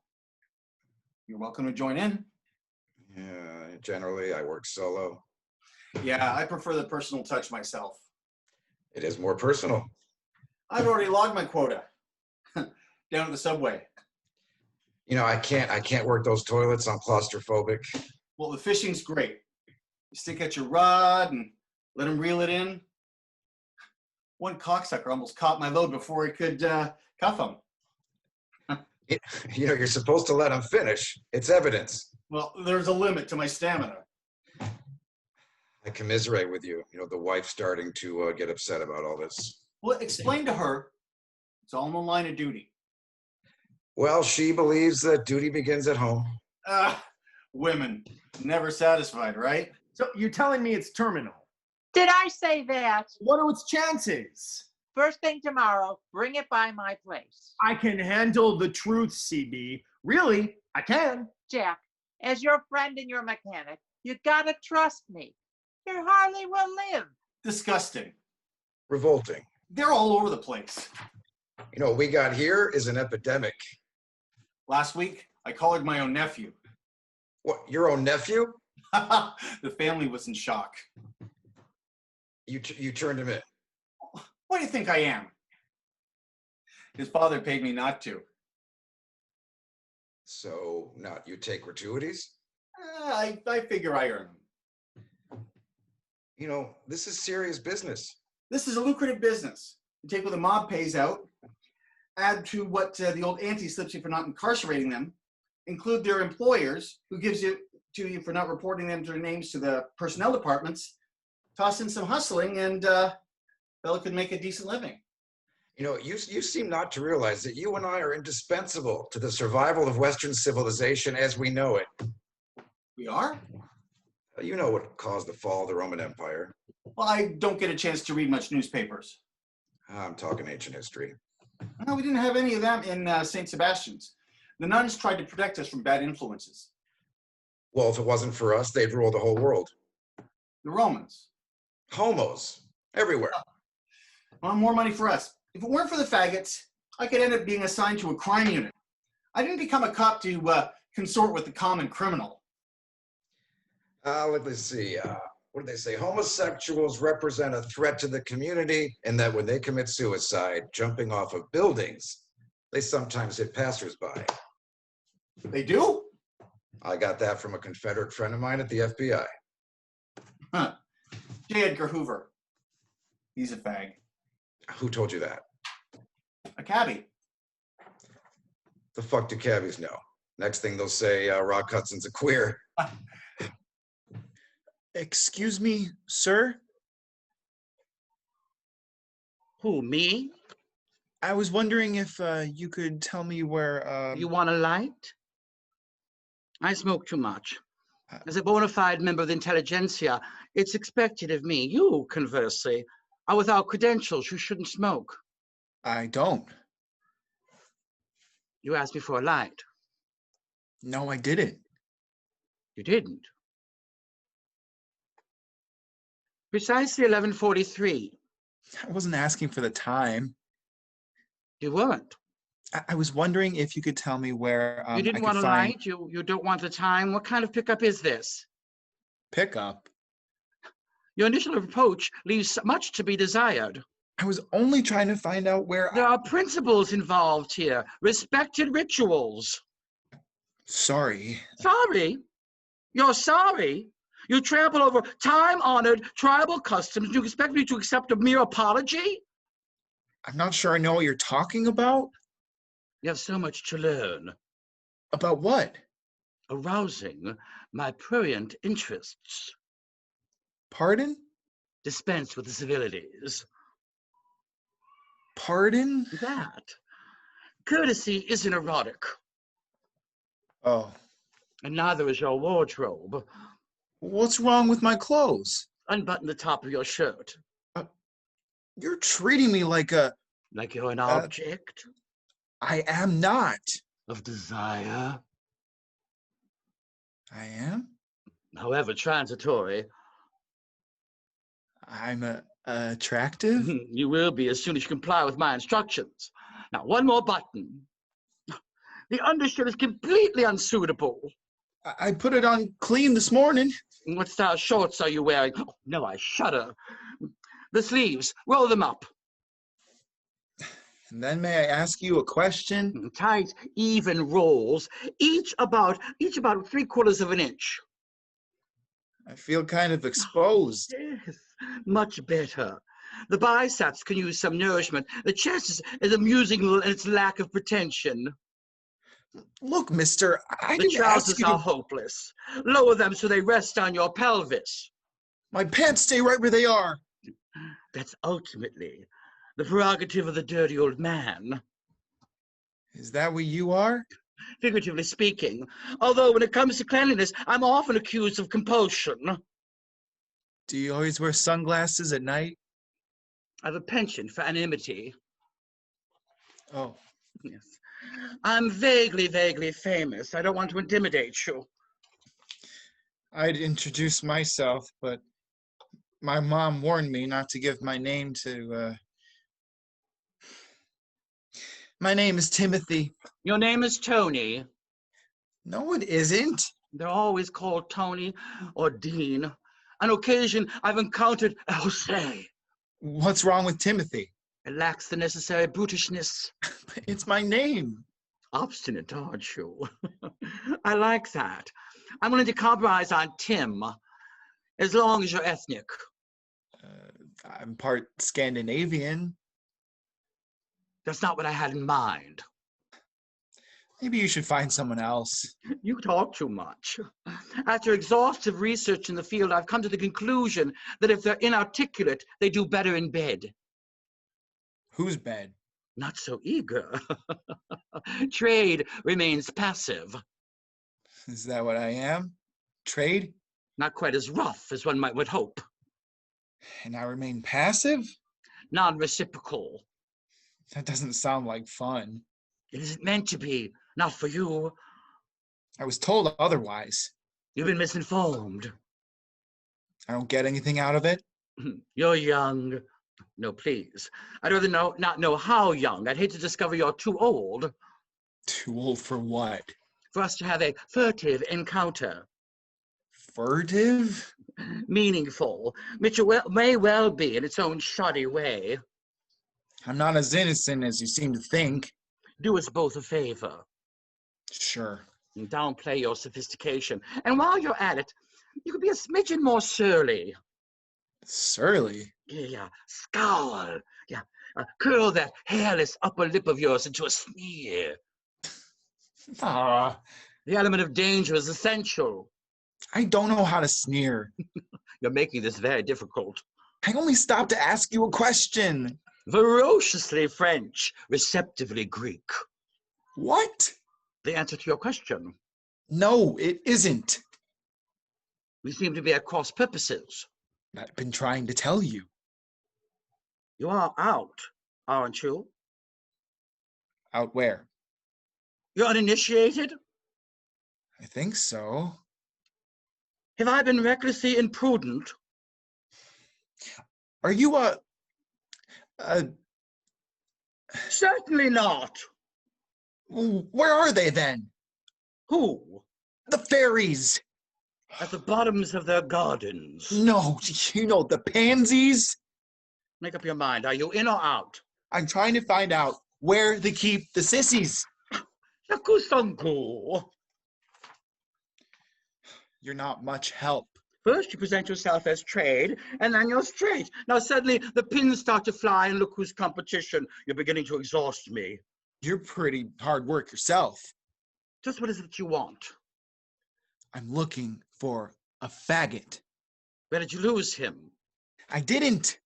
You're welcome to join in. Yeah, generally I work solo. Yeah, I prefer the personal touch myself. It is more personal. I've already logged my quota. Down at the subway. You know, I can't work those toilets. I'm claustrophobic. Well, the fishing's great. You stick at your rod and let them reel it in. One cocksucker almost caught my load before he could cuff him. You know, you're supposed to let them finish. It's evidence. Well, there's a limit to my stamina. I commiserate with you. You know, the wife's starting to get upset about all this. Well, explain to her it's all in the line of duty. Well, she believes that duty begins at home. Women, never satisfied, right? So you're telling me it's terminal? Did I say that? What are its chances? First thing tomorrow, bring it by my place. I can handle the truth, CB. Really, I can. Jack, as your friend and your mechanic, you gotta trust me. Your Harley will live. Disgusting. Revolting. They're all over the place. You know, what we got here is an epidemic. Last week, I collared my own nephew. What, your own nephew? The family was in shock. You turned him in. What do you think I am? His father paid me not to. So, not you take gratuities? I figure I earn them. You know, this is serious business. This is a lucrative business. You take what the mob pays out, add to what the old auntie slips you for not incarcerating them, include their employers, who gives you to you for not reporting them to their names to the personnel departments, toss in some hustling, and fella could make a decent living. You know, you seem not to realize that you and I are indispensable to the survival of Western civilization as we know it. We are? You know what caused the fall of the Roman Empire. Well, I don't get a chance to read much newspapers. I'm talking ancient history. No, we didn't have any of them in St. Sebastian's. The nuns tried to protect us from bad influences. Well, if it wasn't for us, they'd rule the whole world. The Romans. Homos. Everywhere. Well, more money for us. If it weren't for the faggots, I could end up being assigned to a crime unit. I didn't become a cop to consort with the common criminal. Let me see. What do they say? Homosexuals represent a threat to the community, and that when they commit suicide, jumping off of buildings, they sometimes hit passersby. They do? I got that from a Confederate friend of mine at the FBI. Huh. J. Edgar Hoover. He's a fag. Who told you that? A cabbie. The fuck do cabbies know? Next thing they'll say, Rock Hudson's a queer. Excuse me, sir? Who, me? I was wondering if you could tell me where... You want a light? I smoke too much. As a bona fide member of the intelligentsia, it's expected of me. You, conversely, are without credentials. You shouldn't smoke. I don't. You asked me for a light. No, I didn't. You didn't. Precisely 11:43. I wasn't asking for the time. You weren't. I was wondering if you could tell me where you didn't want a light? You don't want the time? What kind of pickup is this? Pickup? Your initial approach leaves much to be desired. I was only trying to find out where... There are principles involved here. Respected rituals. Sorry. Sorry? You're sorry? You trample over time-honored tribal customs. You expect me to accept a mere apology? I'm not sure I know what you're talking about. You have so much to learn. About what? Arousing my prurient interests. Pardon? Dispense with the civilities. Pardon? That. Courtesy isn't erotic. Oh. And neither is your wardrobe. What's wrong with my clothes? Unbutton the top of your shirt. You're treating me like a... Like you're an object? I am not. Of desire? I am? However transitory. I'm attractive? You will be as soon as you comply with my instructions. Now, one more button. The undershirt is completely unsuitable. I put it on clean this morning. What style shorts are you wearing? Oh, no, I shudder. The sleeves, roll them up. And then may I ask you a question? Tight, even rolls, each about 3/4 of an inch. I feel kind of exposed. Yes, much better. The biceps can use some nourishment. The chest is amusing in its lack of pretension. Look, mister, I The didn't ask trousers you are to... hopeless. Lower them so they rest on your pelvis. My pants stay right where they are. That's ultimately the prerogative of the dirty old man. Is that what you are? Figuratively speaking, although when it comes to cleanliness, I'm often accused of compulsion. Do you always wear sunglasses at night? I have a penchant for anonymity. Oh. Yes. I'm vaguely famous. I don't want to intimidate you. I'd introduce myself, but my mom warned me not to give my name to, My name is Timothy. Your name is Tony. No, it isn't. They're always called Tony or Dean. On occasion, I've encountered Jose. What's wrong with Timothy? It lacks the necessary brutishness. It's my name. Obstinate, aren't you? I like that. I'm willing to compromise on Tim, as long as you're ethnic. I'm part Scandinavian. That's not what I had in mind. Maybe you should find someone else. You talk too much. After exhaustive research in the field, I've come to the conclusion that if they're inarticulate, they do better in bed. Whose bed? Not so eager. Trade remains passive. Is that what I am? Trade? Not quite as rough as one would hope. And I remain passive? Non-reciprocal. That doesn't sound like fun. It isn't meant to be. Not for you. I was told otherwise. You've been misinformed. I don't get anything out of it? You're young. No, please. I'd rather not know how young. I'd hate to discover you're too old. Too old for what? For us to have a furtive encounter. Furtive? Meaningful, which may well be in its own shoddy way. I'm not as innocent as you seem to think. Do us both a favor. Sure. And downplay your sophistication. And while you're at it, you could be a smidgen more surly. Surly? Yeah, scowl. Yeah, curl that hairless upper lip of yours into a sneer. Ah. The element of danger is essential. I don't know how to sneer. You're making this very difficult. I only stopped to ask you a question. Ferociously French, receptively Greek. What? The answer to your question. No, it isn't. We seem to be at cross purposes. I've been trying to tell you. You are out, aren't you? Out where? You're uninitiated? I think so. Have I been recklessly imprudent? Are you a... Certainly not. Where are they then? Who? The fairies. At the bottoms of their gardens. No, you know, the pansies. Make up your mind. Are you in or out? I'm trying to find out where they keep the sissies. Shakusanku. You're not much help. First, you present yourself as trade, and then you're straight. Now, suddenly, the pins start to fly, and look who's competition. You're beginning to exhaust me. You're pretty hard work yourself. Just what is it you want? I'm looking for a faggot. Where did you lose him? I didn't.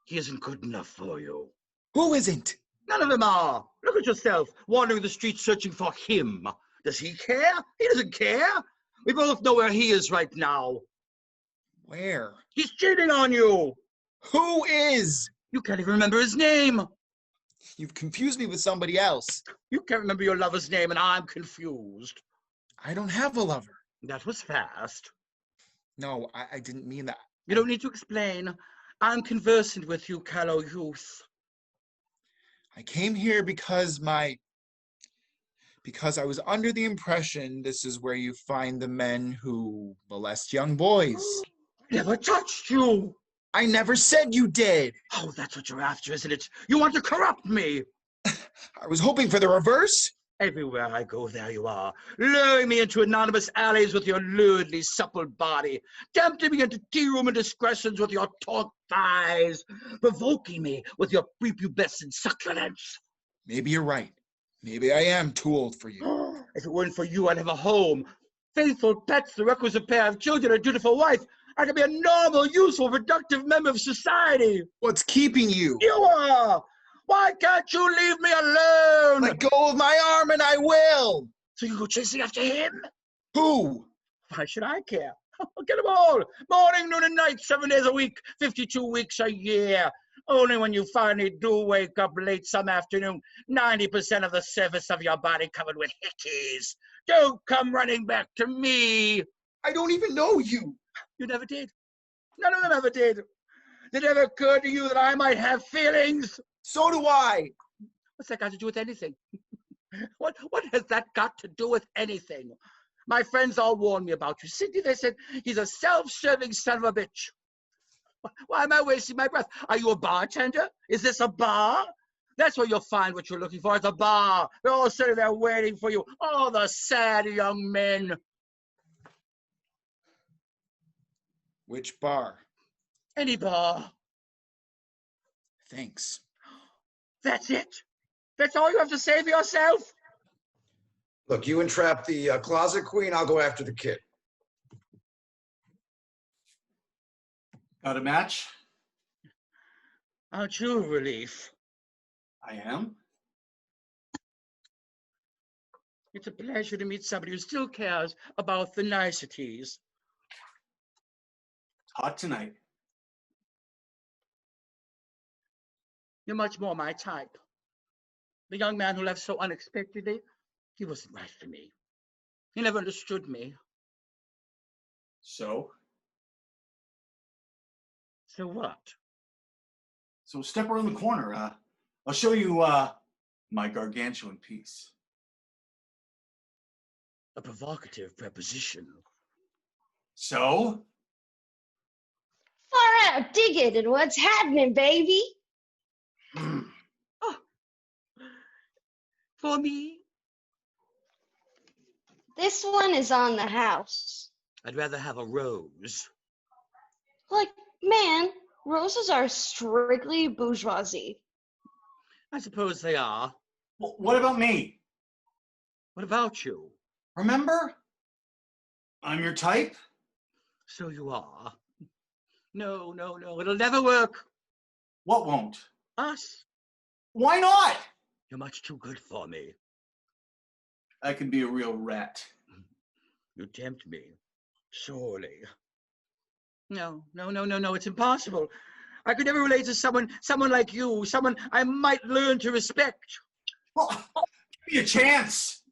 He isn't good enough for you. Who isn't? None of them are. Look at yourself, wandering the streets searching for him. Does he care? He doesn't care. We both know where he is right now. Where? He's cheating on you. Who is? You can't even remember his name. You've confused me with somebody else. You can't remember your lover's name, and I'm confused. I don't have a lover. That was fast. No, I didn't mean that. You don't need to explain. I'm conversant with you, callow youth. I came here because because I was under the impression this is where you find the men who molest young boys. Never touched you. I never said you did. Oh, that's what you're after, isn't it? You want to corrupt me. I was hoping for the reverse. Everywhere I go, there you are, luring me into anonymous alleys with your luridly supple body, tempting me into tea-room indiscretions with your taut thighs, provoking me with your prepubescent succulence. Maybe you're right. Maybe I am too old for you. If it weren't for you, I'd have a home, faithful pets, the requisite pair of children, a dutiful wife. I could be a normal, useful, productive member of society. What's keeping you? You are! Why can't you leave me alone? Let go of my arm and I will. So you go chasing after him? Who? Why should I care? Get them all. Morning, noon, and night, 7 days a week, 52 weeks a year. Only when you finally do wake up late some afternoon, 90% of the surface of your body covered with hickeys. Don't come running back to me. I don't even know you. You never did. None of them ever did. Did it ever occur to you that I might have feelings? So do I. What's that got to do with anything? What has that got to do with anything? My friends all warned me about you. Cindy, they said, he's a self-serving son of a bitch. Why am I wasting my breath? Are you a bartender? Is this a bar? That's where you'll find what you're looking for. It's a bar. They're all sitting there waiting for you. All the sad young men. Which bar? Any bar. Thanks. That's it? That's all you have to say for yourself? Look, you entrap the closet queen, I'll go after the kid. Got a match? Aren't you a relief? I am. It's a pleasure to meet somebody who still cares about the niceties. It's hot tonight. You're much more my type. The young man who left so unexpectedly, he wasn't right for me. He never understood me. So? So what? So step around the corner. I'll show you my gargantuan piece. A provocative preposition. So? Far out, dig it, and what's happening, baby? Oh. For me? This one is on the house. I'd rather have a rose. Like, man, roses are strictly bourgeoisie. I suppose they are. Well, what about me? What about you? Remember? I'm your type. So you are. No, it'll never work. What won't? Us. Why not? You're much too good for me. I can be a real rat. You tempt me. Surely. No, it's impossible. I could never relate to someone like you, someone I might learn to respect. Well, give me a chance.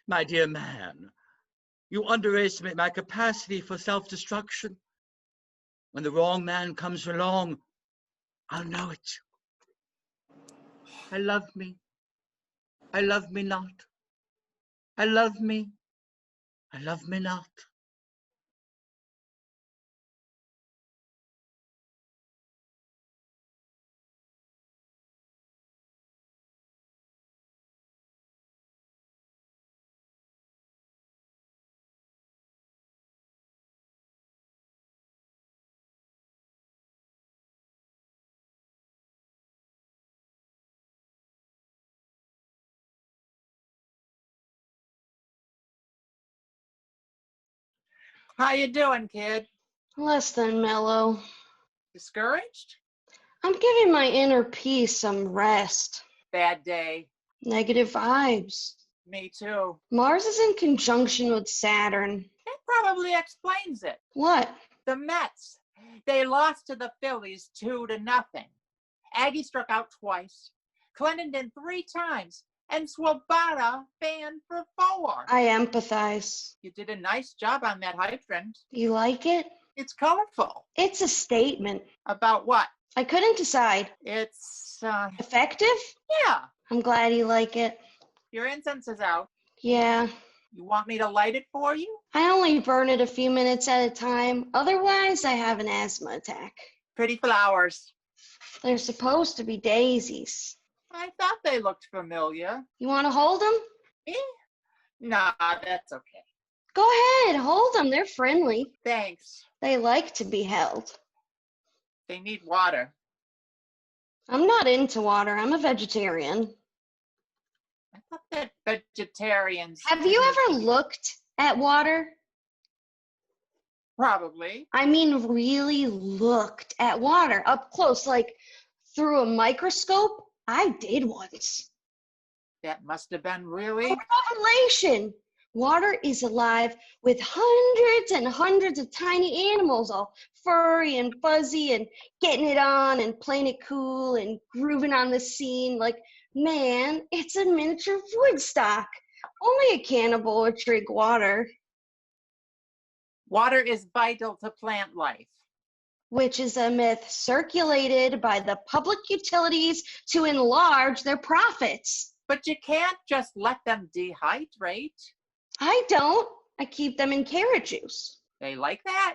My dear man, you underestimate my capacity for self-destruction. When the wrong man comes along, I'll know it. I love me. I love me not. I love me. I love me not. How you doing, kid? Less than mellow. Discouraged? I'm giving my inner peace some rest. Bad day. Negative vibes. Me too. Mars is in conjunction with Saturn. That probably explains it. What? The Mets. They lost to the Phillies 2-0. Aggie struck out twice. Clendenon 3 times. And Swoboda banned for 4. I empathize. You did a nice job on that hydrant. You like it? It's colorful. It's a statement. About what? I couldn't decide. It's, Effective? Yeah. I'm glad you like it. Your incense is out. Yeah. You want me to light it for you? I only burn it a few minutes at a time. Otherwise, I have an asthma attack. Pretty flowers. They're supposed to be daisies. I thought they looked familiar. You want to hold them? Eh? Nah, that's okay. Go ahead, hold them. They're friendly. Thanks. They like to be held. They need water. I'm not into water. I'm a vegetarian. I thought that vegetarians... Have you ever looked at water? Probably. I mean, really looked at water up close, like through a microscope? I did once. That must have been really... A revelation! Water is alive with hundreds and hundreds of tiny animals, all furry and fuzzy and getting it on and playing it cool and grooving on the scene. Like, man, it's a miniature Woodstock. Only a cannibal would drink water. Water is vital to plant life. Which is a myth circulated by the public utilities to enlarge their profits. But you can't just let them dehydrate. I don't. I keep them in carrot juice. They like that?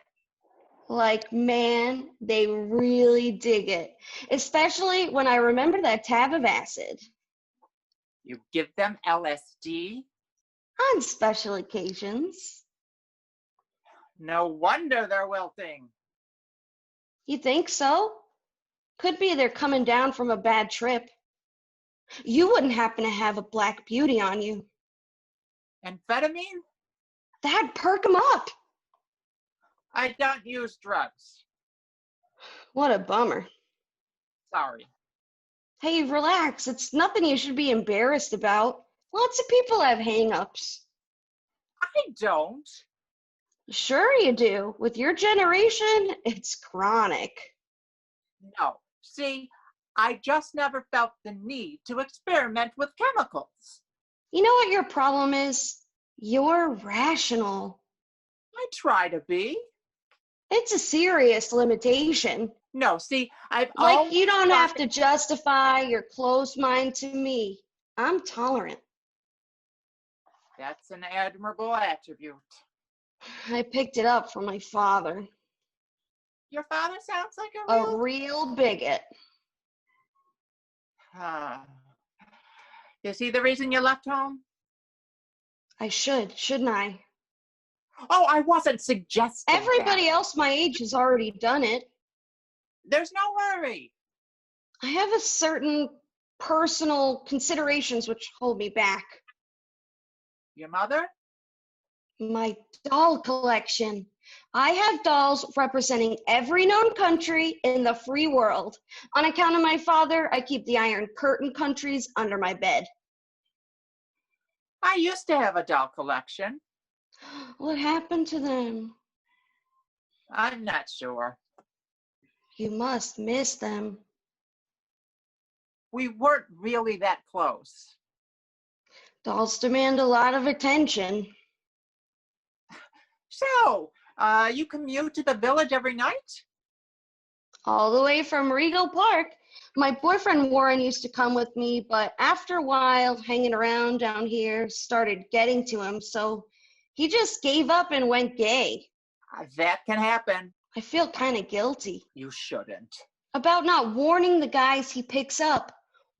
Like, man, they really dig it. Especially when I remember that tab of acid. You give them LSD? On special occasions. No wonder they're wilting. You think so? Could be they're coming down from a bad trip. You wouldn't happen to have a black beauty on you. Amphetamine? That'd perk 'em up. I don't use drugs. What a bummer. Sorry. Hey, relax. It's nothing you should be embarrassed about. Lots of people have hang-ups. I don't. Sure you do. With your generation, it's chronic. No. See, I just never felt the need to experiment with chemicals. You know what your problem is? You're rational. I try to be. It's a serious limitation. No, see, Like, you don't have to justify your closed mind to me. I'm tolerant. That's an admirable attribute. I picked it up from my father. Your father sounds like a real bigot. Is he the reason you left home? I shouldn't I? Oh, I wasn't suggesting Everybody that. else my age has already done it. There's no hurry. I have a certain personal considerations which hold me back. Your mother? My doll collection. I have dolls representing every known country in the free world. On account of my father, I keep the Iron Curtain countries under my bed. I used to have a doll collection. What happened to them? I'm not sure. You must miss them. We weren't really that close. Dolls demand a lot of attention. So, you commute to the village every night? All the way from Regal Park. My boyfriend Warren used to come with me, but after a while, hanging around down here started getting to him, so he just gave up and went gay. That can happen. I feel kind of guilty. You shouldn't. About not warning the guys he picks up.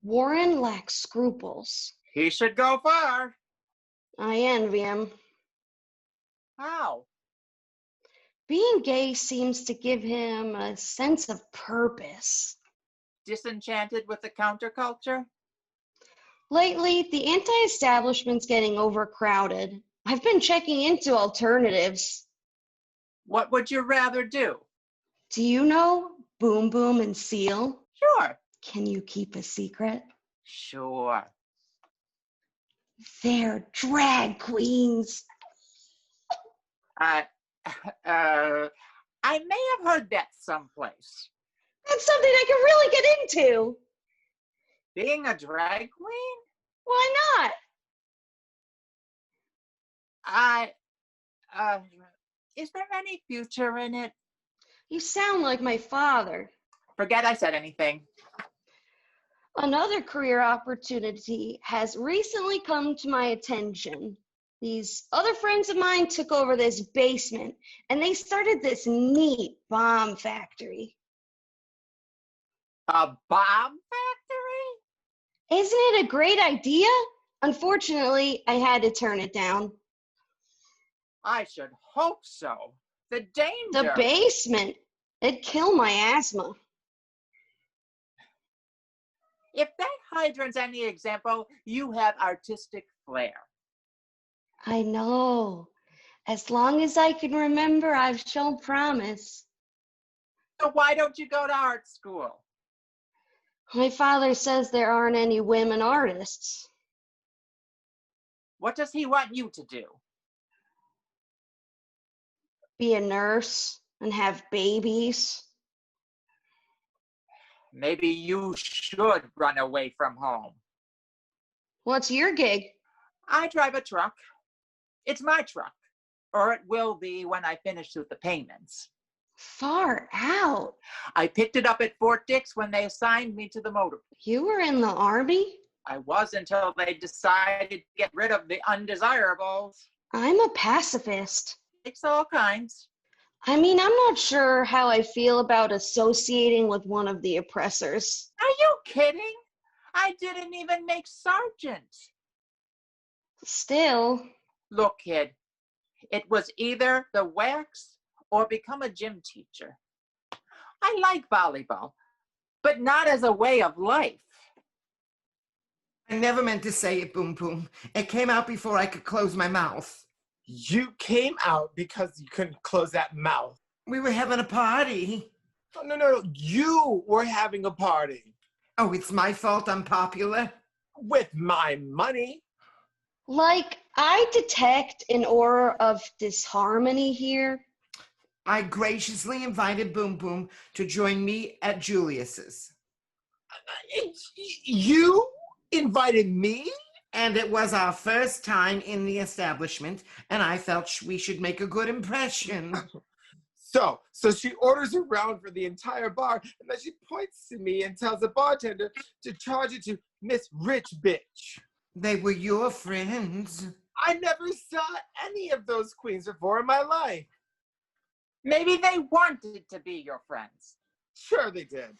Warren lacks scruples. He should go far. I envy him. How? Being gay seems to give him a sense of purpose. Disenchanted with the counterculture? Lately, the anti-establishment's getting overcrowded. I've been checking into alternatives. What would you rather do? Do you know Boom Boom and Seal? Sure. Can you keep a secret? Sure. They're drag queens. I may have heard that someplace. That's something I can really get into. Being a drag queen? Why not? Is there any future in it? You sound like my father. Forget I said anything. Another career opportunity has recently come to my attention. These other friends of mine took over this basement and they started this neat bomb factory. A bomb factory? Isn't it a great idea? Unfortunately, I had to turn it down. I should hope so. The danger. The basement. It'd kill my asthma. If that hydrant's any example, you have artistic flair. I know. As long as I can remember, I've shown promise. So why don't you go to art school? My father says there aren't any women artists. What does he want you to do? Be a nurse and have babies. Maybe you should run away from home. What's your gig? I drive a truck. It's my truck. Or it will be when I finish with the payments. Far out. I picked it up at Fort Dix when they assigned me to the motor. You were in the Army? I was until they decided to get rid of the undesirables. I'm a pacifist. It's all kinds. I mean, I'm not sure how I feel about associating with one of the oppressors. Are you kidding? I didn't even make sergeant. Still. Look, kid, it was either the wax or become a gym teacher. I like volleyball, but not as a way of life. I never meant to say it, Boom Boom. It came out before I could close my mouth. You came out because you couldn't close that mouth. We were having a party. Oh, no. You were having a party. Oh, it's my fault I'm popular? With my money. Like, I detect an aura of disharmony here. I graciously invited Boom Boom to join me at Julius's. You invited me? And it was our first time in the establishment, and I felt we should make a good impression. So she orders a round for the entire bar, and then she points to me and tells the bartender to charge it to Miss Rich Bitch. They were your friends. I never saw any of those queens before in my life. Maybe they wanted to be your friends. Sure they did.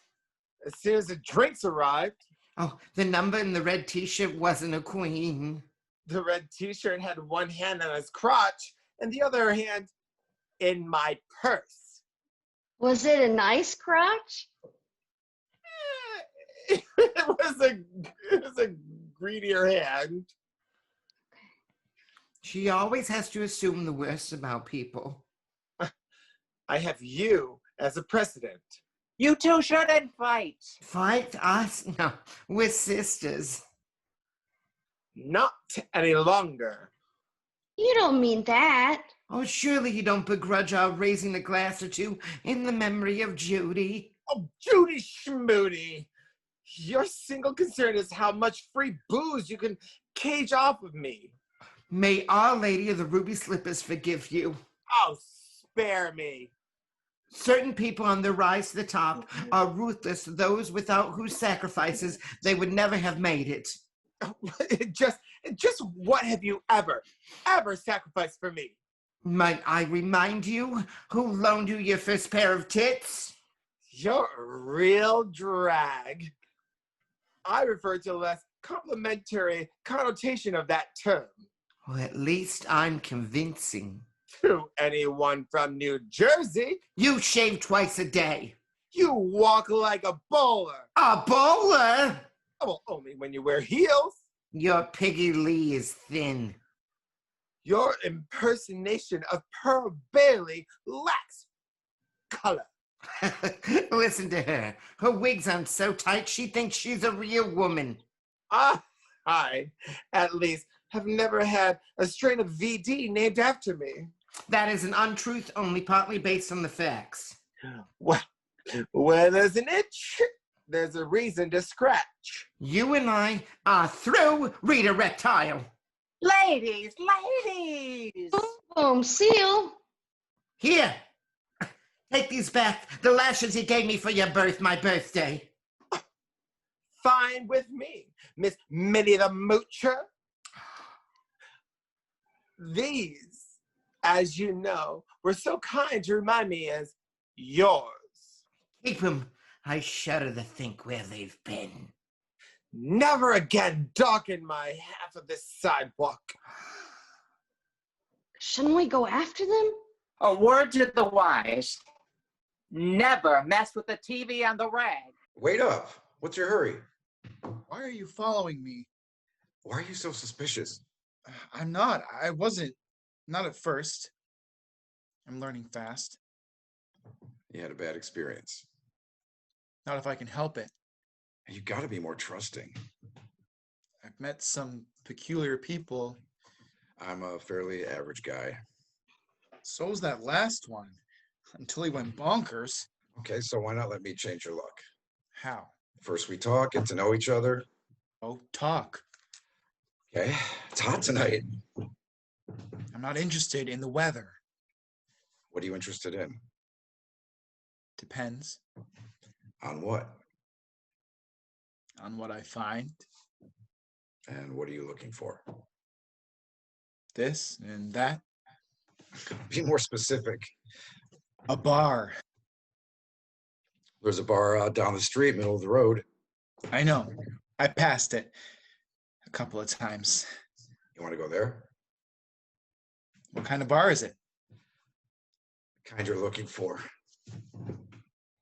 As soon as the drinks arrived. Oh, the number in the red t-shirt wasn't a queen. The red t-shirt had one hand on his crotch and the other hand in my purse. Was it a nice crotch? It was a greedier hand. She always has to assume the worst about people. I have you as a precedent. You two shouldn't fight. Fight us? No, we're sisters. Not any longer. You don't mean that. Oh, surely you don't begrudge our raising a glass or two in the memory of Judy. Oh, Judy Schmoody. Your single concern is how much free booze you can cage off of me. May Our Lady of the Ruby Slippers forgive you. Oh, spare me. Certain people on the rise to the top are ruthless, those without whose sacrifices they would never have made it. Just what have you ever sacrificed for me? Might I remind you who loaned you your first pair of tits? You're a real drag. I refer to the less complimentary connotation of that term. Well, at least I'm convincing. To anyone from New Jersey. You shave twice a day. You walk like a bowler. A bowler? Oh, well, only when you wear heels. Your Piggy Lee is thin. Your impersonation of Pearl Bailey lacks color. Listen to her. Her wig's on so tight she thinks she's a real woman. I, at least, have never had a strain of VD named after me. That is an untruth only partly based on the facts. Well, where there's an itch, there's a reason to scratch. You and I are through. Read a reptile. Ladies! Seal. Here. Take these back. The lashes you gave me for your my birthday. fine with me, Miss Minnie the Moocher. These, as you know, were so kind to remind me as yours. Keep 'em. I shudder to think where they've been. Never again darken my half of this sidewalk. Shouldn't we go after them? A word to the wise. Never mess with the TV on the rag. Wait up. What's your hurry? Why are you following me? Why are you so suspicious? I'm not. I wasn't. Not at first. I'm learning fast. You had a bad experience. Not if I can help it. You gotta be more trusting. I've met some peculiar people. I'm a fairly average guy. So was that last one. Until he went bonkers. Okay, so why not let me change your luck? How? First we talk, get to know each other. Oh, talk. Okay, it's hot tonight. I'm not interested in the weather. What are you interested in? Depends. On what? On what I find. And what are you looking for? This and that. Be more specific. A bar. There's a bar down the street, middle of the road. I know. I passed it a couple of times. You want to go there? What kind of bar is it? The kind you're looking for.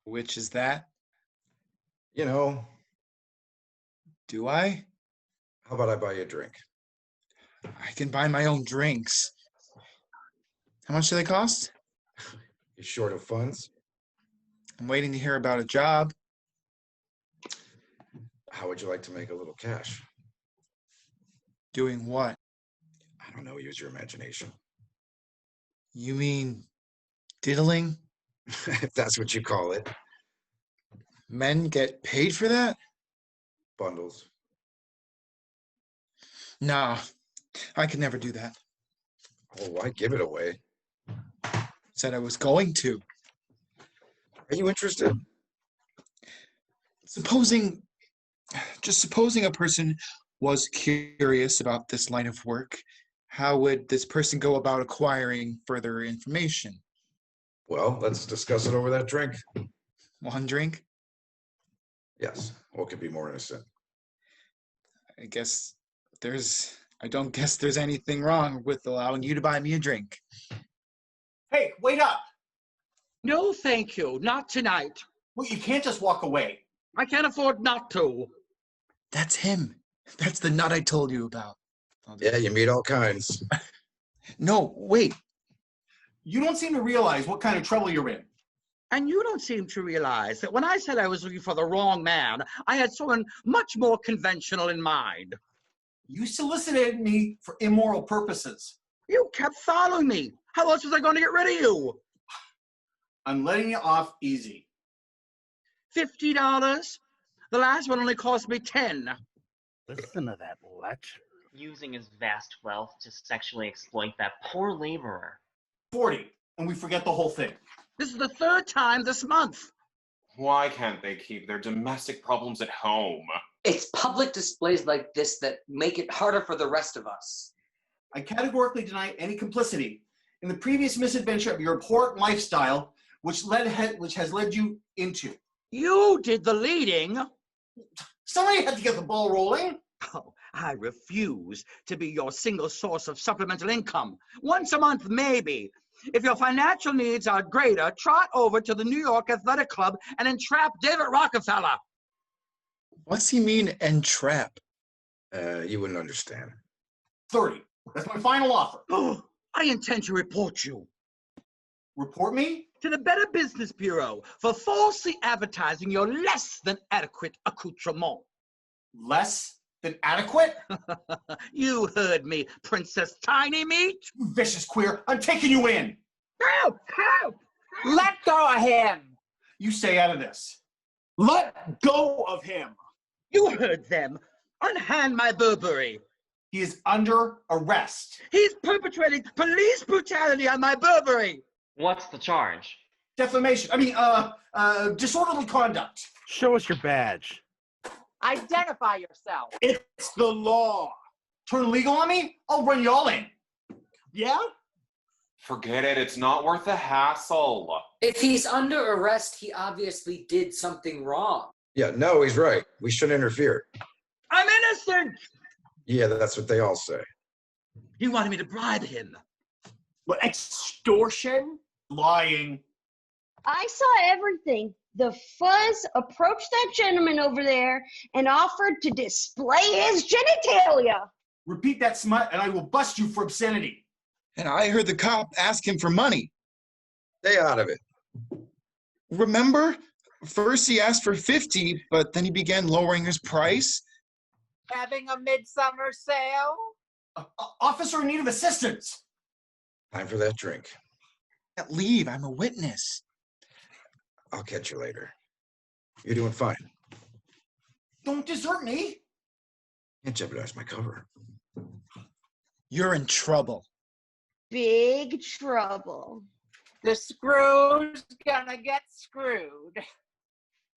Which is that? You know. Do I? How about I buy you a drink? I can buy my own drinks. How much do they cost? You short of funds? I'm waiting to hear about a job. How would you like to make a little cash? Doing what? I don't know, use your imagination. You mean diddling? If that's what you call it. Men get paid for that? Bundles. Nah, I could never do that. Oh, why give it away? Said I was going to. Are you interested? Supposing a person was curious about this line of work, how would this person go about acquiring further information? Well, let's discuss it over that drink. One drink? Yes. What could be more innocent? I don't guess there's anything wrong with allowing you to buy me a drink. Hey, wait up. No, thank you. Not tonight. Well, you can't just walk away. I can't afford not to. That's him. That's the nut I told you about. Yeah, you meet all kinds. No, wait. You don't seem to realize what kind of trouble you're in. And you don't seem to realize that when I said I was looking for the wrong man, I had someone much more conventional in mind. You solicited me for immoral purposes. You kept following me. How else was I going to get rid of you? I'm letting you off easy. $50? The last one only cost me $10. Listen to that lech. Using his vast wealth to sexually exploit that poor laborer. 40, and we forget the whole thing. This is the third time this month. Why can't they keep their domestic problems at home? It's public displays like this that make it harder for the rest of us. I categorically deny any complicity in the previous misadventure of your abhorrent lifestyle, which has led you into. You did the leading. Somebody had to get the ball rolling. Oh, I refuse to be your single source of supplemental income. Once a month, maybe. If your financial needs are greater, trot over to the New York Athletic Club and entrap David Rockefeller. What's he mean, entrap? You wouldn't understand. 30. That's my final offer. Oh, I intend to report you. Report me? To the Better Business Bureau for falsely advertising your less than adequate accoutrement. Less than adequate? You heard me, Princess Tiny Meat. You vicious queer. I'm taking you in. Help! Help! Let go of him. You stay out of this. Let go of him. You heard them. Unhand my Burberry. He is under arrest. He's perpetrating police brutality on my Burberry. What's the charge? Defamation. Disorderly conduct. Show us your badge. Identify yourself. It's the law. Turn legal on me? I'll run you all in. Yeah? Forget it. It's not worth the hassle. If he's under arrest, he obviously did something wrong. Yeah, no, he's right. We shouldn't interfere. I'm innocent! Yeah, that's what they all say. He wanted me to bribe him. What, extortion? Lying. I saw everything. The fuzz approached that gentleman over there and offered to display his genitalia. Repeat that smut and I will bust you for obscenity. And I heard the cop ask him for money. Stay out of it. Remember? First he asked for 50, but then he began lowering his price. Having a midsummer sale? Officer in need of assistance. Time for that drink. Can't leave. I'm a witness. I'll catch you later. You're doing fine. Don't desert me. Can't jeopardize my cover. You're in trouble. Big trouble. The screw's gonna get screwed.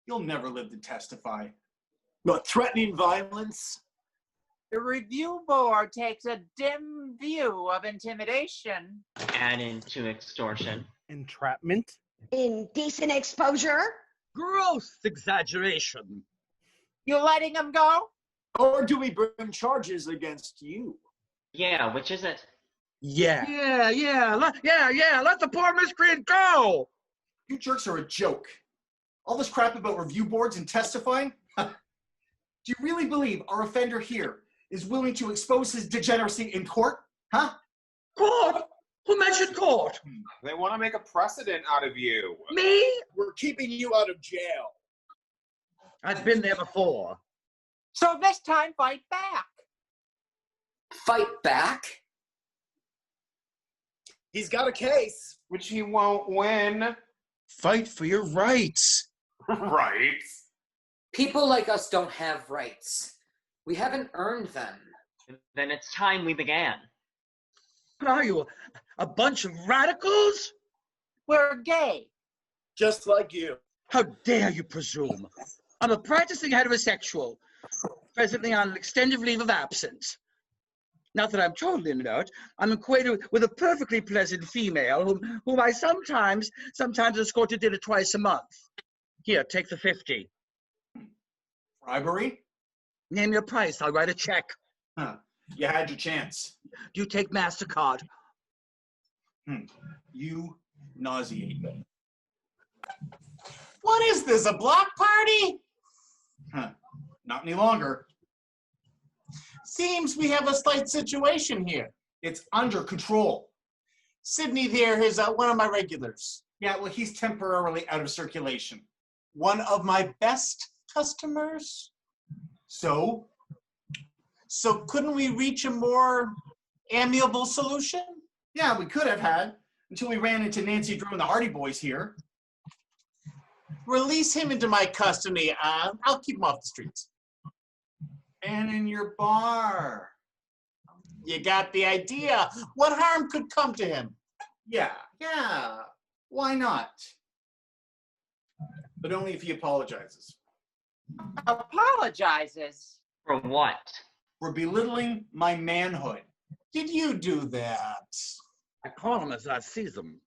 You'll never live to testify. What, threatening violence? The review board takes a dim view of intimidation. Adding to extortion. Entrapment. Indecent exposure. Gross exaggeration. You letting him go? Or do we bring charges against you? Yeah, which is it? Yeah. Let the poor miscreant go! You jerks are a joke. All this crap about review boards and testifying? Do you really believe our offender here is willing to expose his degeneracy in court? Huh? Court? Who mentioned court? They want to make a precedent out of you. Me? We're keeping you out of jail. I've been there before. So this time, fight back. Fight back? He's got a case. Which he won't win. Fight for your rights. Right. People like us don't have rights. We haven't earned them. Then it's time we began. What are you, a bunch of radicals? We're gay. Just like you. How dare you presume? I'm a practicing heterosexual, presently on an extended leave of absence. Not that I'm totally in and out. I'm acquainted with a perfectly pleasant female whom I sometimes escort to dinner twice a month. Here, take the 50. Bribery? Name your price. I'll write a check. Huh. You had your chance. Do you take MasterCard? You nauseate me. What is this, a block party? Not any longer. Seems we have a slight situation here. It's under control. Sydney here is one of my regulars. Yeah, well, he's temporarily out of circulation. One of my best customers. So couldn't we reach a more amiable solution? Yeah, we could have had, until we ran into Nancy Drew and the Hardy Boys here. Release him into my custody. I'll keep him off the streets. And in your bar. You got the idea. What harm could come to him? Yeah. Why not? But only if he apologizes. Apologizes? For what? For belittling my manhood. Did you do that? I call them as I see them.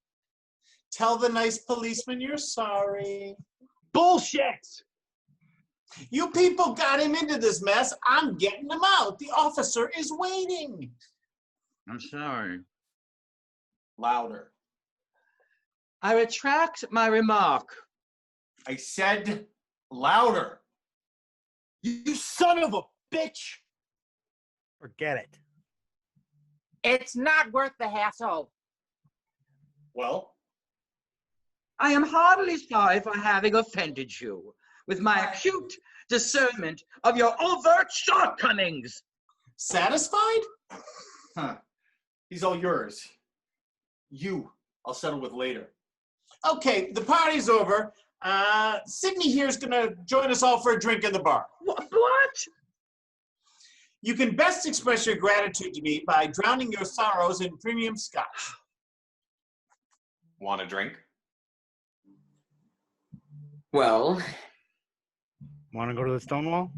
Tell the nice policeman you're sorry. Bullshit! You people got him into this mess. I'm getting him out. The officer is waiting. I'm sorry. Louder. I retract my remark. I said louder. You son of a bitch! Forget it. It's not worth the hassle. Well? I am heartily sorry for having offended you with my acute discernment of your overt shortcomings. Satisfied? He's all yours. You, I'll settle with later. Okay, the party's over. Sydney here's gonna join us all for a drink in the bar. What? You can best express your gratitude to me by drowning your sorrows in premium scotch. Want a drink? Well, Want to go to the Stonewall?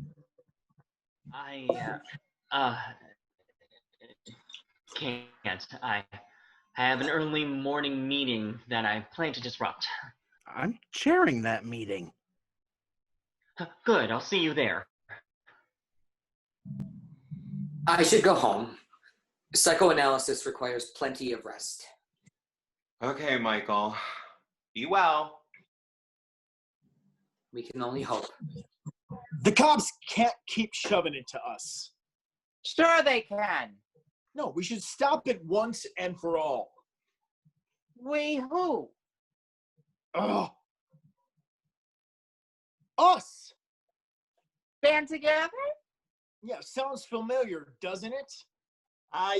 I can't. I have an early morning meeting that I plan to disrupt. I'm chairing that meeting. Good, I'll see you there. I should go home. Psychoanalysis requires plenty of rest. Okay, Michael. Be well. We can only hope. The cops can't keep shoving it to us. Sure they can. No, we should stop it once and for all. We who? Ugh. Us! Band together? Yeah, sounds familiar, doesn't it?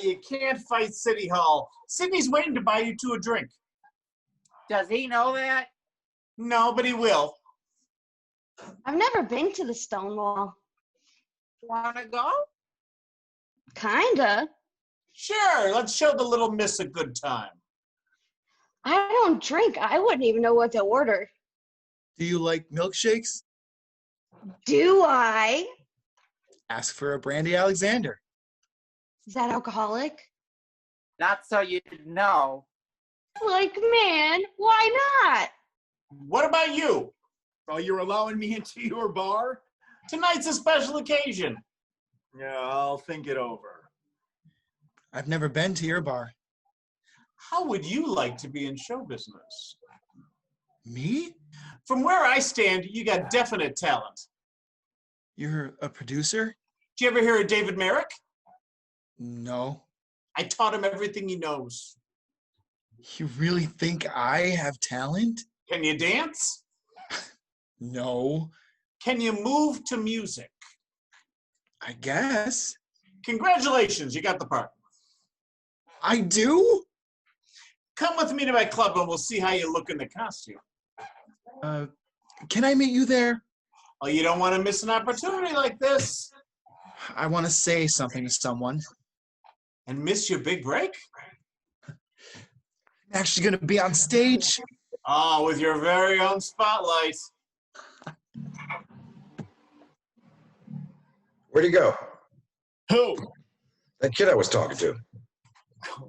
You can't fight City Hall. Sydney's waiting to buy you two a drink. Does he know that? No, but he will. I've never been to the Stonewall. Wanna go? Kinda. Sure, let's show the little miss a good time. I don't drink. I wouldn't even know what to order. Do you like milkshakes? Do I? Ask for a Brandy Alexander. Is that alcoholic? Not so you'd know. Like, man, why not? What about you? Oh, you're allowing me into your bar? Tonight's a special occasion. Yeah, I'll think it over. I've never been to your bar. How would you like to be in show business? Me? From where I stand, you got definite talent. You're a producer? Did you ever hear of David Merrick? No. I taught him everything he knows. You really think I have talent? Can you dance? No. Can you move to music? I guess. Congratulations, you got the part. I do? Come with me to my club and we'll see how you look in the costume. Can I meet you there? Oh, you don't want to miss an opportunity like this. I want to say something to someone. And miss your big break? I'm actually going to be on stage. Oh, with your very own spotlight. Where'd he go? Who? That kid I was talking to.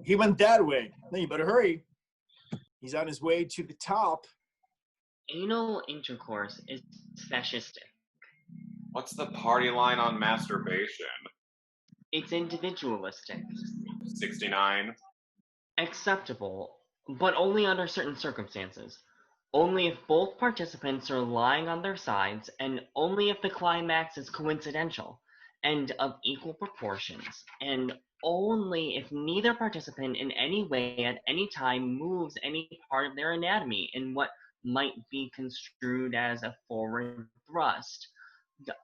He went that way. Then you better hurry. He's on his way to the top. Anal intercourse is fascistic. What's the party line on masturbation? It's individualistic. 69. Acceptable, but only under certain circumstances. Only if both participants are lying on their sides, and only if the climax is coincidental and of equal proportions, and only if neither participant in any way at any time moves any part of their anatomy in what might be construed as a forward thrust.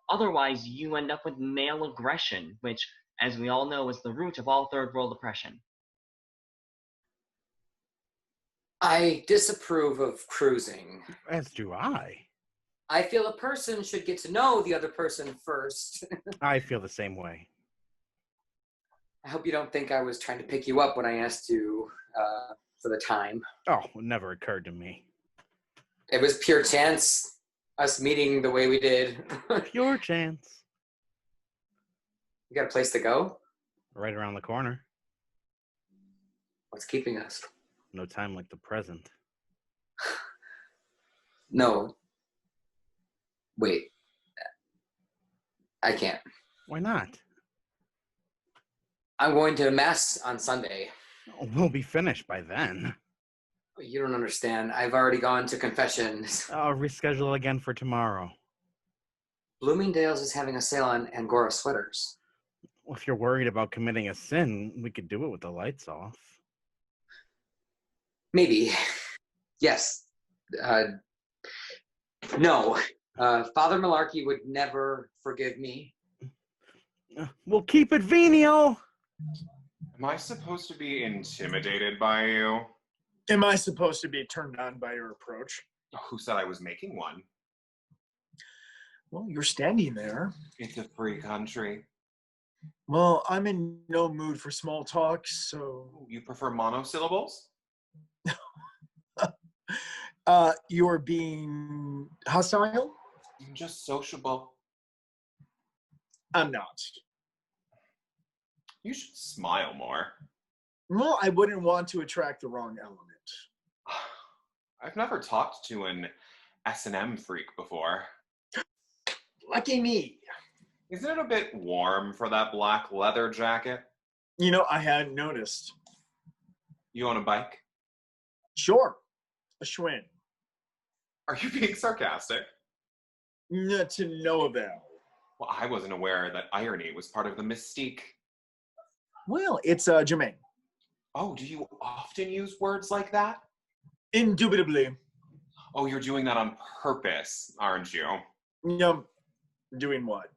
Otherwise, you end up with male aggression, which, as we all know, is the root of all third world oppression. I disapprove of cruising. As do I. I feel a person should get to know the other person first. I feel the same way. I hope you don't think I was trying to pick you up when I asked you for the time. Oh, it never occurred to me. It was pure chance, us meeting the way we did. Pure chance. You got a place to go? Right around the corner. What's keeping us? No time like the present. No. Wait. I can't. Why not? I'm going to Mass on Sunday. We'll be finished by then. You don't understand. I've already gone to confession. I'll reschedule again for tomorrow. Bloomingdale's is having a sale on Angora sweaters. Well, if you're worried about committing a sin, we could do it with the lights off. Maybe. Yes. No. Father Malarkey would never forgive me. We'll keep it venial. Am I supposed to be intimidated by you? Am I supposed to be turned on by your approach? Who said I was making one? Well, you're standing there. It's a free country. Well, I'm in no mood for small talk, so... You prefer monosyllables? You're being hostile? I'm just sociable. I'm not. You should smile more. Well, I wouldn't want to attract the wrong element. I've never talked to an S&M freak before. Lucky me. Isn't it a bit warm for that black leather jacket? You know, I hadn't noticed. You on a bike? Sure. A Schwinn. Are you being sarcastic? Not to no avail. Well, I wasn't aware that irony was part of the mystique. Well, it's germane. Oh, do you often use words like that? Indubitably. Oh, you're doing that on purpose, aren't you? Doing what?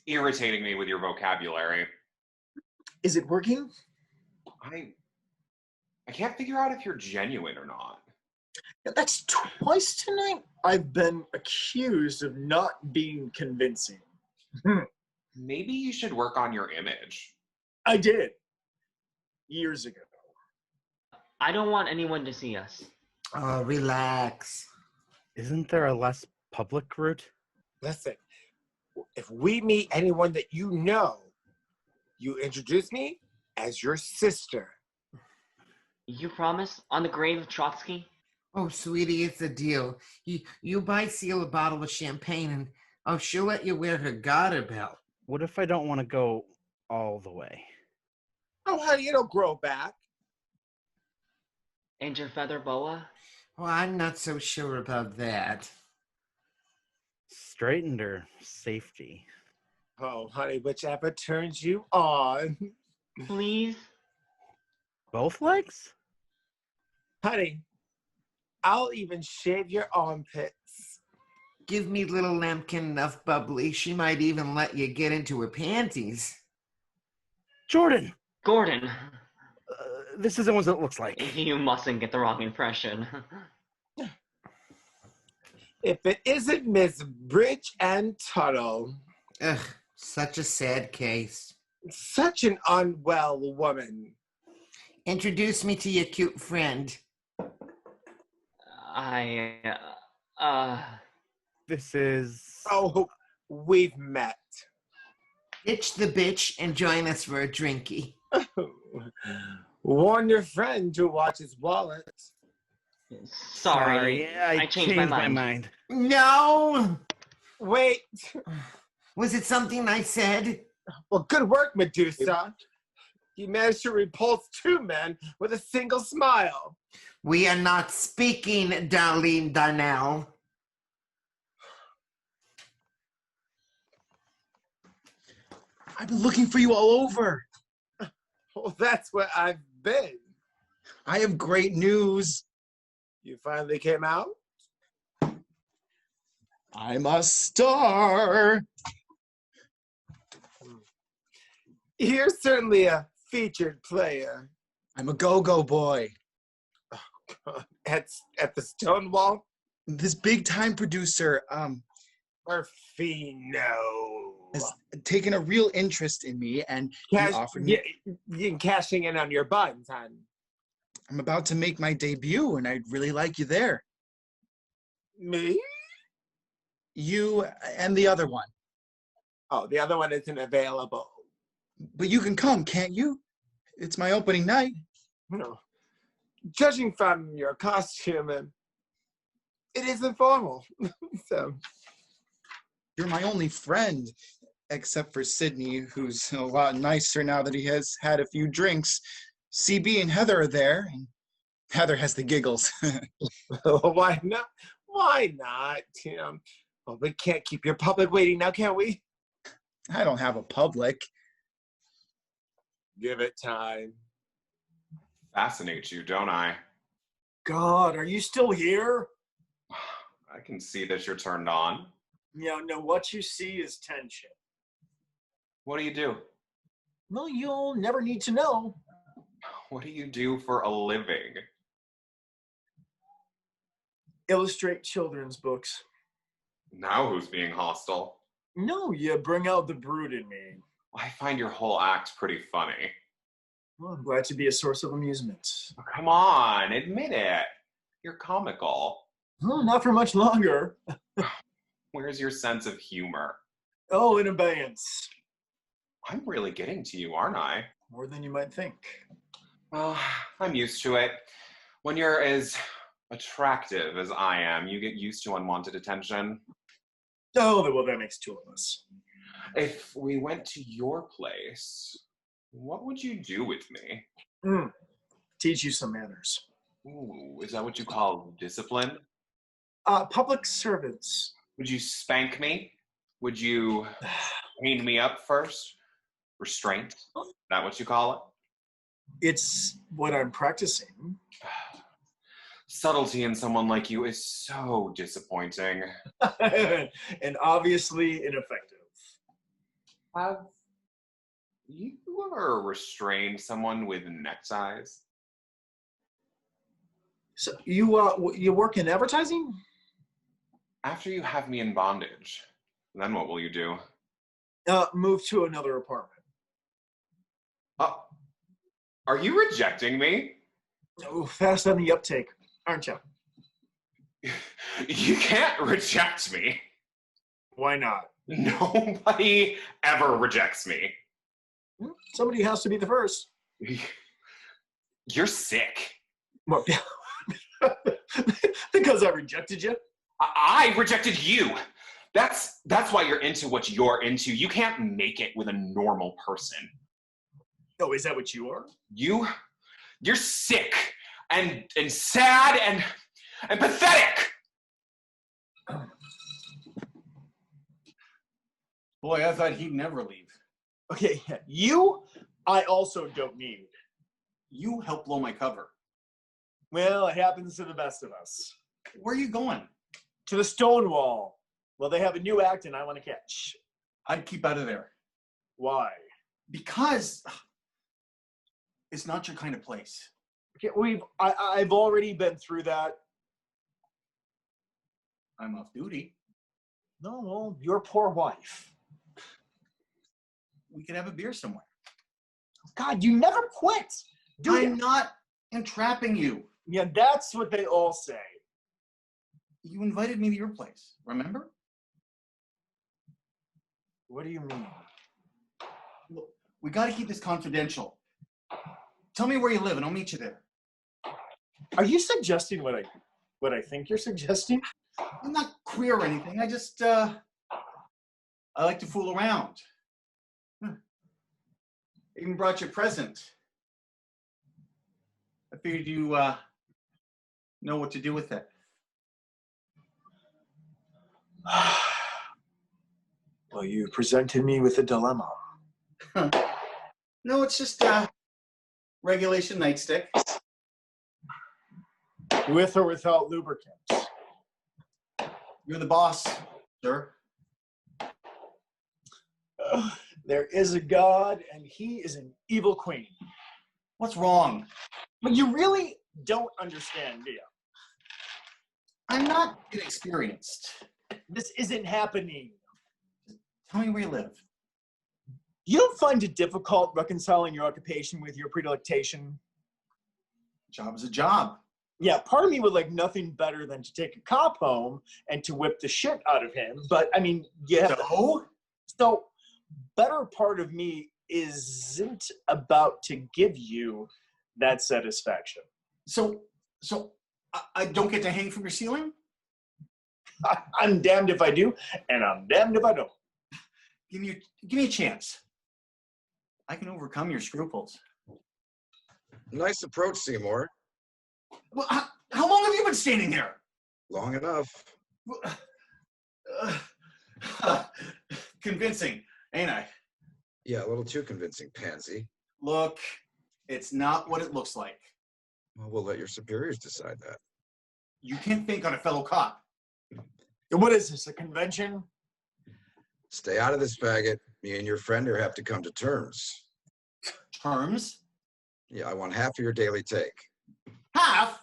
Irritating me with your vocabulary. Is it working? I can't figure out if you're genuine or not. That's twice tonight I've been accused of not being convincing. Maybe you should work on your image. I did. Years ago. I don't want anyone to see us. Oh, relax. Isn't there a less public route? Listen, if we meet anyone that you know, you introduce me as your sister. You promise? On the grave of Trotsky? Oh, sweetie, it's a deal. You buy Seal a bottle of champagne and she'll let you wear her garter belt. What if I don't want to go all the way? Oh, honey, it'll grow back. And your feather boa? Well, I'm not so sure about that. Straightened or safety? Oh, honey, whichever turns you on. Please? Both legs? Honey, I'll even shave your armpits. Give me little lambkin enough bubbly. She might even let you get into her panties. Jordan! Gordon! This isn't what it looks like. You mustn't get the wrong impression. If it isn't Miss Bridge and Tuttle. Ugh, such a sad case. Such an unwell woman. Introduce me to your cute friend. This is... Oh, we've met. Ditch the bitch and join us for a drinky. Warn your friend to watch his wallet. Sorry, I changed my mind. No! Wait. Was it something I said? Well, good work, Medusa. You managed to repulse 2 men with a single smile. We are not speaking, Darlene Darnell. I've been looking for you all over. Well, that's where I've been. I have great news. You finally came out? I'm a star. You're certainly a featured player. I'm a go-go boy. At the Stonewall? This big-time producer, Orfino, has taken a real interest in me, and he offered me... You're cashing in on your buns, hon. I'm about to make my debut, and I'd really like you there. Me? You and the other one. Oh, the other one isn't available. But you can come, can't you? It's my opening night. No. Judging from your costume, it isn't formal. So. You're my only friend, except for Sydney, who's a lot nicer now that he has had a few drinks. CB and Heather are there, and Heather has the giggles. Why not? Why not? Well, we can't keep your public waiting now, can we? I don't have a public. Give it time. Fascinates you, don't I? God, are you still here? I can see that you're turned on. Yeah, no, what you see is tension. What do you do? Well, you'll never need to know. What do you do for a living? Illustrate children's books. Now who's being hostile? No, you bring out the brood in me. I find your whole act pretty funny. Well, I'm glad to be a source of amusement. Oh, come on, admit it. You're comical. Well, not for much longer. Where's your sense of humor? Oh, in abeyance. I'm really getting to you, aren't I? More than you might think. Well, I'm used to it. When you're as attractive as I am, you get used to unwanted attention. Oh, well, that makes two of us. If we went to your place, what would you do with me? Teach you some manners. Ooh, is that what you call discipline? Public servants. Would you spank me? Would you chain me up first? Restraint? Is that what you call it? It's what I'm practicing. Subtlety in someone like you is so disappointing. And obviously ineffective. Have you ever restrained someone with neckties? So you work in advertising? After you have me in bondage, then what will you do? Move to another apartment. Are you rejecting me? Oh, fast on the uptake, aren't you? You can't reject me. Why not? Nobody ever rejects me. Somebody has to be the first. You're sick. What? Because I rejected you? I rejected you. That's why you're into what you're into. You can't make it with a normal person. Oh, is that what you are? You're sick and sad and pathetic. Boy, I thought he'd never leave. Okay, I also don't need. You helped blow my cover. Well, it happens to the best of us. Where are you going? To the Stonewall. Well, they have a new act and I want to catch. I'd keep out of there. Why? Because it's not your kind of place. Okay, I've already been through that. I'm off duty. No, well, your poor wife. We could have a beer somewhere. God, you never quit. I'm not entrapping you. Yeah, that's what they all say. You invited me to your place, remember? What do you mean? Look, we got to keep this confidential. Tell me where you live and I'll meet you there. Are you suggesting what I think you're suggesting? I'm not queer or anything. I just, I like to fool around. Even brought you a present. I figured you know what to do with it. Well, you presented me with a dilemma. No, it's just a regulation nightstick. With or without lubricant? You're the boss, sir. There is a God, and he is an evil queen. What's wrong? But you really don't understand, do you? I'm not inexperienced. This isn't happening. Tell me where you live. You don't find it difficult reconciling your occupation with your predilection? Job is a job. Yeah, part of me would like nothing better than to take a cop home and to whip the shit out of him. But I mean, yeah. So better part of me isn't about to give you that satisfaction. So I don't get to hang from your ceiling? I'm damned if I do, and I'm damned if I don't. Give me a chance. I can overcome your scruples. Nice approach, Seymour. Well, how long have you been standing there? Long enough. Convincing, ain't I? Yeah, a little too convincing, pansy. Look, it's not what it looks like. Well, we'll let your superiors decide that. You can't think on a fellow cop. What is this, a convention? Stay out of this, faggot. Me and your friend here have to come to terms. Terms? Yeah, I want half of your daily take. Half?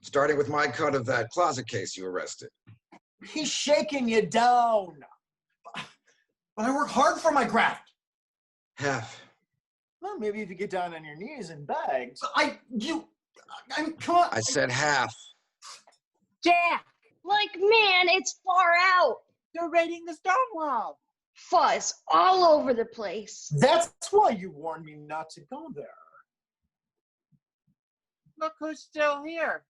Starting with my cut of that closet case you arrested. He's shaking you down. But I work hard for my graft. Half. Well, maybe if you get down on your knees and beg. Come on. I said half. Jack! Like, man, it's far out. They're raiding the Stonewall. Fuzz all over the place. That's why you warned me not to go there. Look who's still here.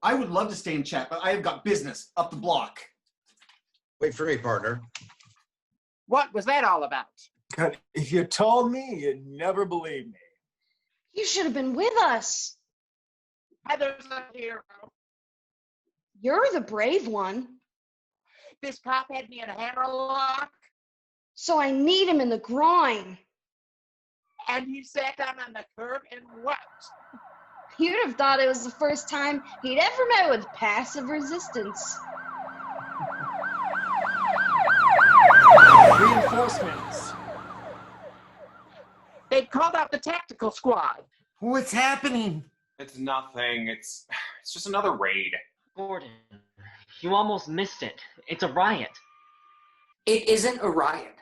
I would love to stay and chat, but I have got business up the block. Wait for me, partner. What was that all about? God, if you told me, you'd never believe me. You should have been with us. Heather's a hero. You're the brave one. This cop had me in a hammerlock, So I need him in the groin. and he sat down on the curb and wept. You'd have thought it was the first time he'd ever met with passive resistance. Reinforcements. They'd called out the tactical squad. What's happening? It's nothing. It's just another raid. Gordon, you almost missed it. It's a riot. It isn't a riot.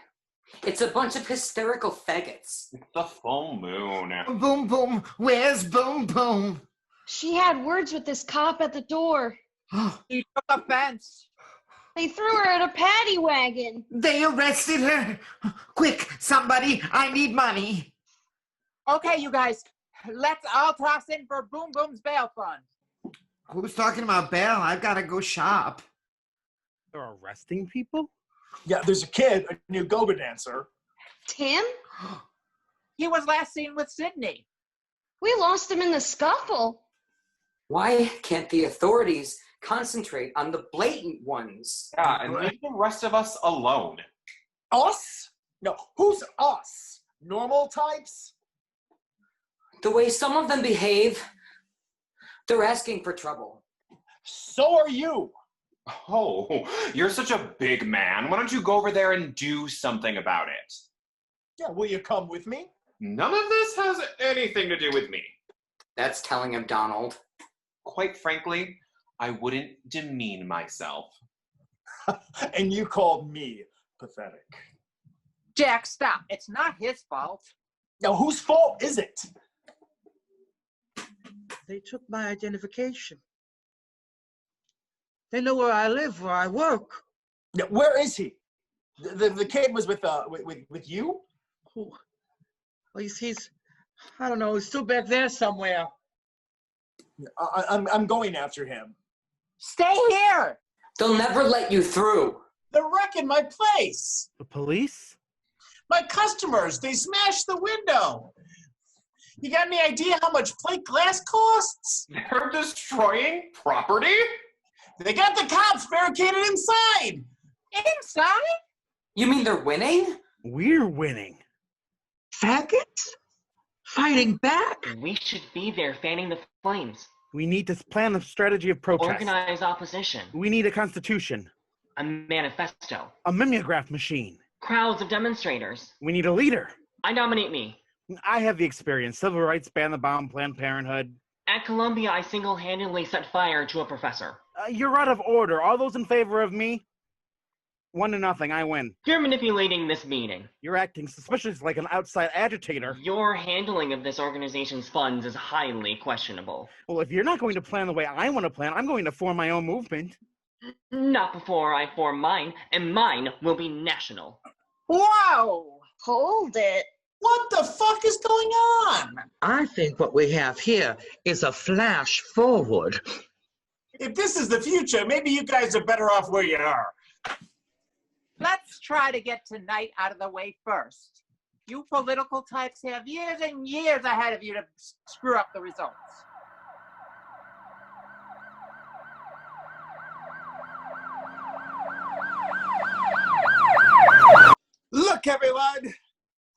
It's a bunch of hysterical faggots. It's the full moon. Boom, boom. Where's Boom, boom? She had words with this cop at the door. He took offense. They threw her in a paddy wagon. They arrested her. Quick, somebody, I need money. Okay, you guys, let's all toss in for Boom Boom's bail fund. Who's talking about bail? I've got to go shop. They're arresting people? Yeah, there's a kid, a new go-go dancer. Tim? He was last seen with Sydney. We lost him in the scuffle. Why can't the authorities concentrate on the blatant ones? Yeah, and leave the rest of us alone. Us? No, who's us? Normal types? The way some of them behave, they're asking for trouble. So are you. Oh, you're such a big man. Why don't you go over there and do something about it? Yeah, will you come with me? None of this has anything to do with me. That's telling him, Donald. Quite frankly, I wouldn't demean myself. And you called me pathetic. Jack, stop. It's not his fault. Now, whose fault is it? They took my identification. They know where I live, where I work. Yeah, where is he? The kid was with you? Oh, well, he's I don't know, he's still back there somewhere. I'm going after him. Stay here. They'll never let you through. They're wrecking my place. The police? My customers, they smashed the window. You got any idea how much plate glass costs? They're destroying property? They got the cops barricaded inside. Inside? You mean they're winning? We're winning. Faggots? Fighting back? We should be there fanning the flames. We need to plan a strategy of protest. Organize opposition. We need a constitution. A manifesto. A mimeograph machine. Crowds of demonstrators. We need a leader. I nominate me. I have the experience. Civil rights, ban the bomb, Planned Parenthood. At Columbia, I single-handedly set fire to a professor. You're out of order. All those in favor of me? 1-0, I win. You're manipulating this meeting. You're acting suspicious like an outside agitator. Your handling of this organization's funds is highly questionable. Well, if you're not going to plan the way I want to plan, I'm going to form my own movement. Not before I form mine, and mine will be national. Whoa! Hold it. What the fuck is going on? I think what we have here is a flash forward. If this is the future, maybe you guys are better off where you are. Let's try to get tonight out of the way first. You political types have years and years ahead of you to screw up the results. Look, everyone!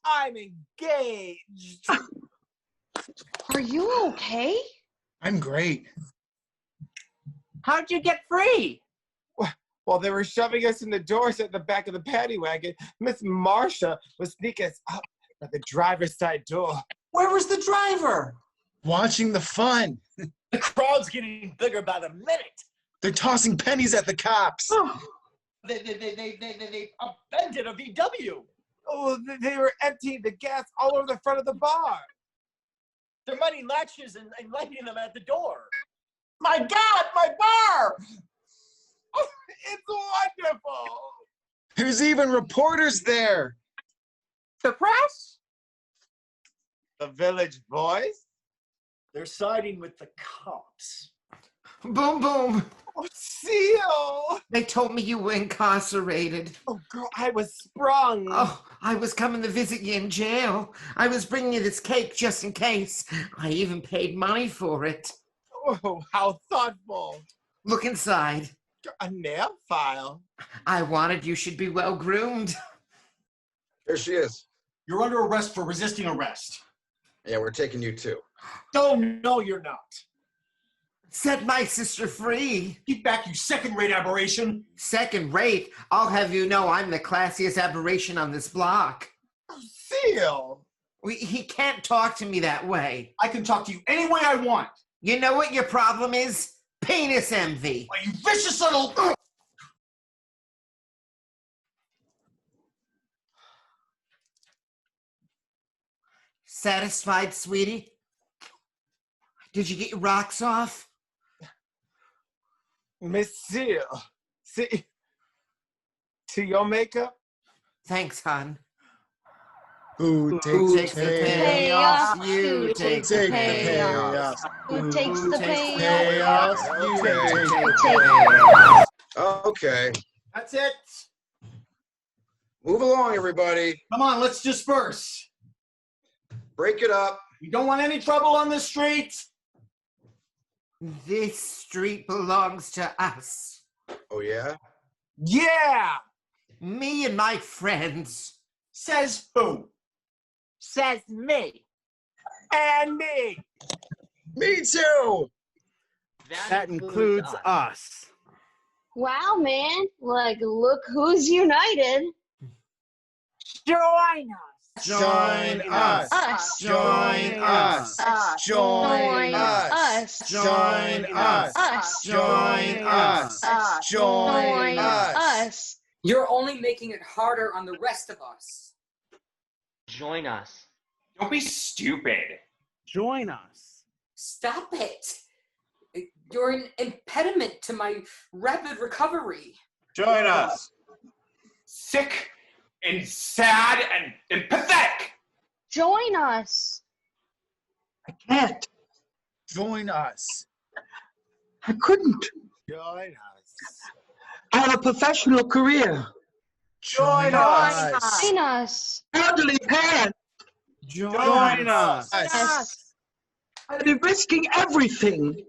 I'm engaged. Are you okay? I'm great. How'd you get free? While they were shoving us in the doors at the back of the paddy wagon, Miss Marcia was sneaking us up at the driver's side door. Where was the driver? Watching the fun. The crowd's getting bigger by the minute. They're tossing pennies at the cops. Oh. They upended a VW. Oh, they were emptying the gas all over the front of the bar. They're mining latches and lighting them at the door. My God, my bar! Oh, it's wonderful. There's even reporters there. The press? The village boys? They're siding with the cops. Boom, boom. Oh, Seal! They told me you were incarcerated. Oh, girl, I was sprung. Oh, I was coming to visit you in jail. I was bringing you this cake just in case. I even paid money for it. Oh, how thoughtful. Look inside. A nail file. I wanted you should be well groomed. There she is. You're under arrest for resisting arrest. Yeah, we're taking you too. Oh, no, you're not. Set my sister free. Get back, you second-rate aberration. Second rate? I'll have you know I'm the classiest aberration on this block. Seal! He can't talk to me that way. I can talk to you any way I want. You know what your problem is? Penis envy. Why, you vicious little... Satisfied, sweetie? Did you get your rocks off? Miss Seal, see to your makeup? Thanks, hon. Who takes the payoff? You take the payoff. Who takes the payoff? You take the payoff. Okay. That's it. Move along, everybody. Come on, let's disperse. Break it up. We don't want any trouble on the street. This street belongs to us. Oh, yeah? Yeah! Me and my friends. Says who? Says me. And me. Me too. That includes us. Wow, man. Like, look who's united. Join us. Join us. Join us. Join us. Join us. Join us. Join us. You're only making it harder on the rest of us. Join us. Don't be stupid. Join us. Stop it. You're an impediment to my rapid recovery. Join us. Sick and sad and pathetic. Join us. I can't. Join us. I couldn't. Join us. I have a professional career. Join us. Join us. Elderly parent. Join us. Yes. I'd be risking everything.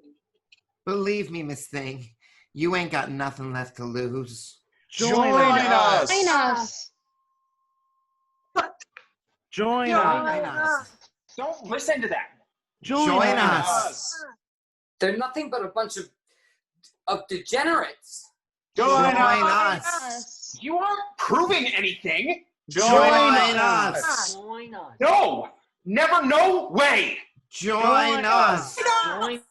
Believe me, Miss Thing, you ain't got nothing left to lose. Join us. Join us. Join us. Don't listen to them. Join us. They're nothing but a bunch of degenerates. Join us. You aren't proving anything. Join us. Join us. No, never, no way. Join us. Join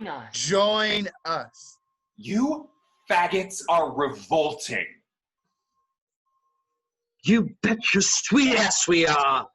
us. Join us. You faggots are revolting. You bet your sweet ass we are.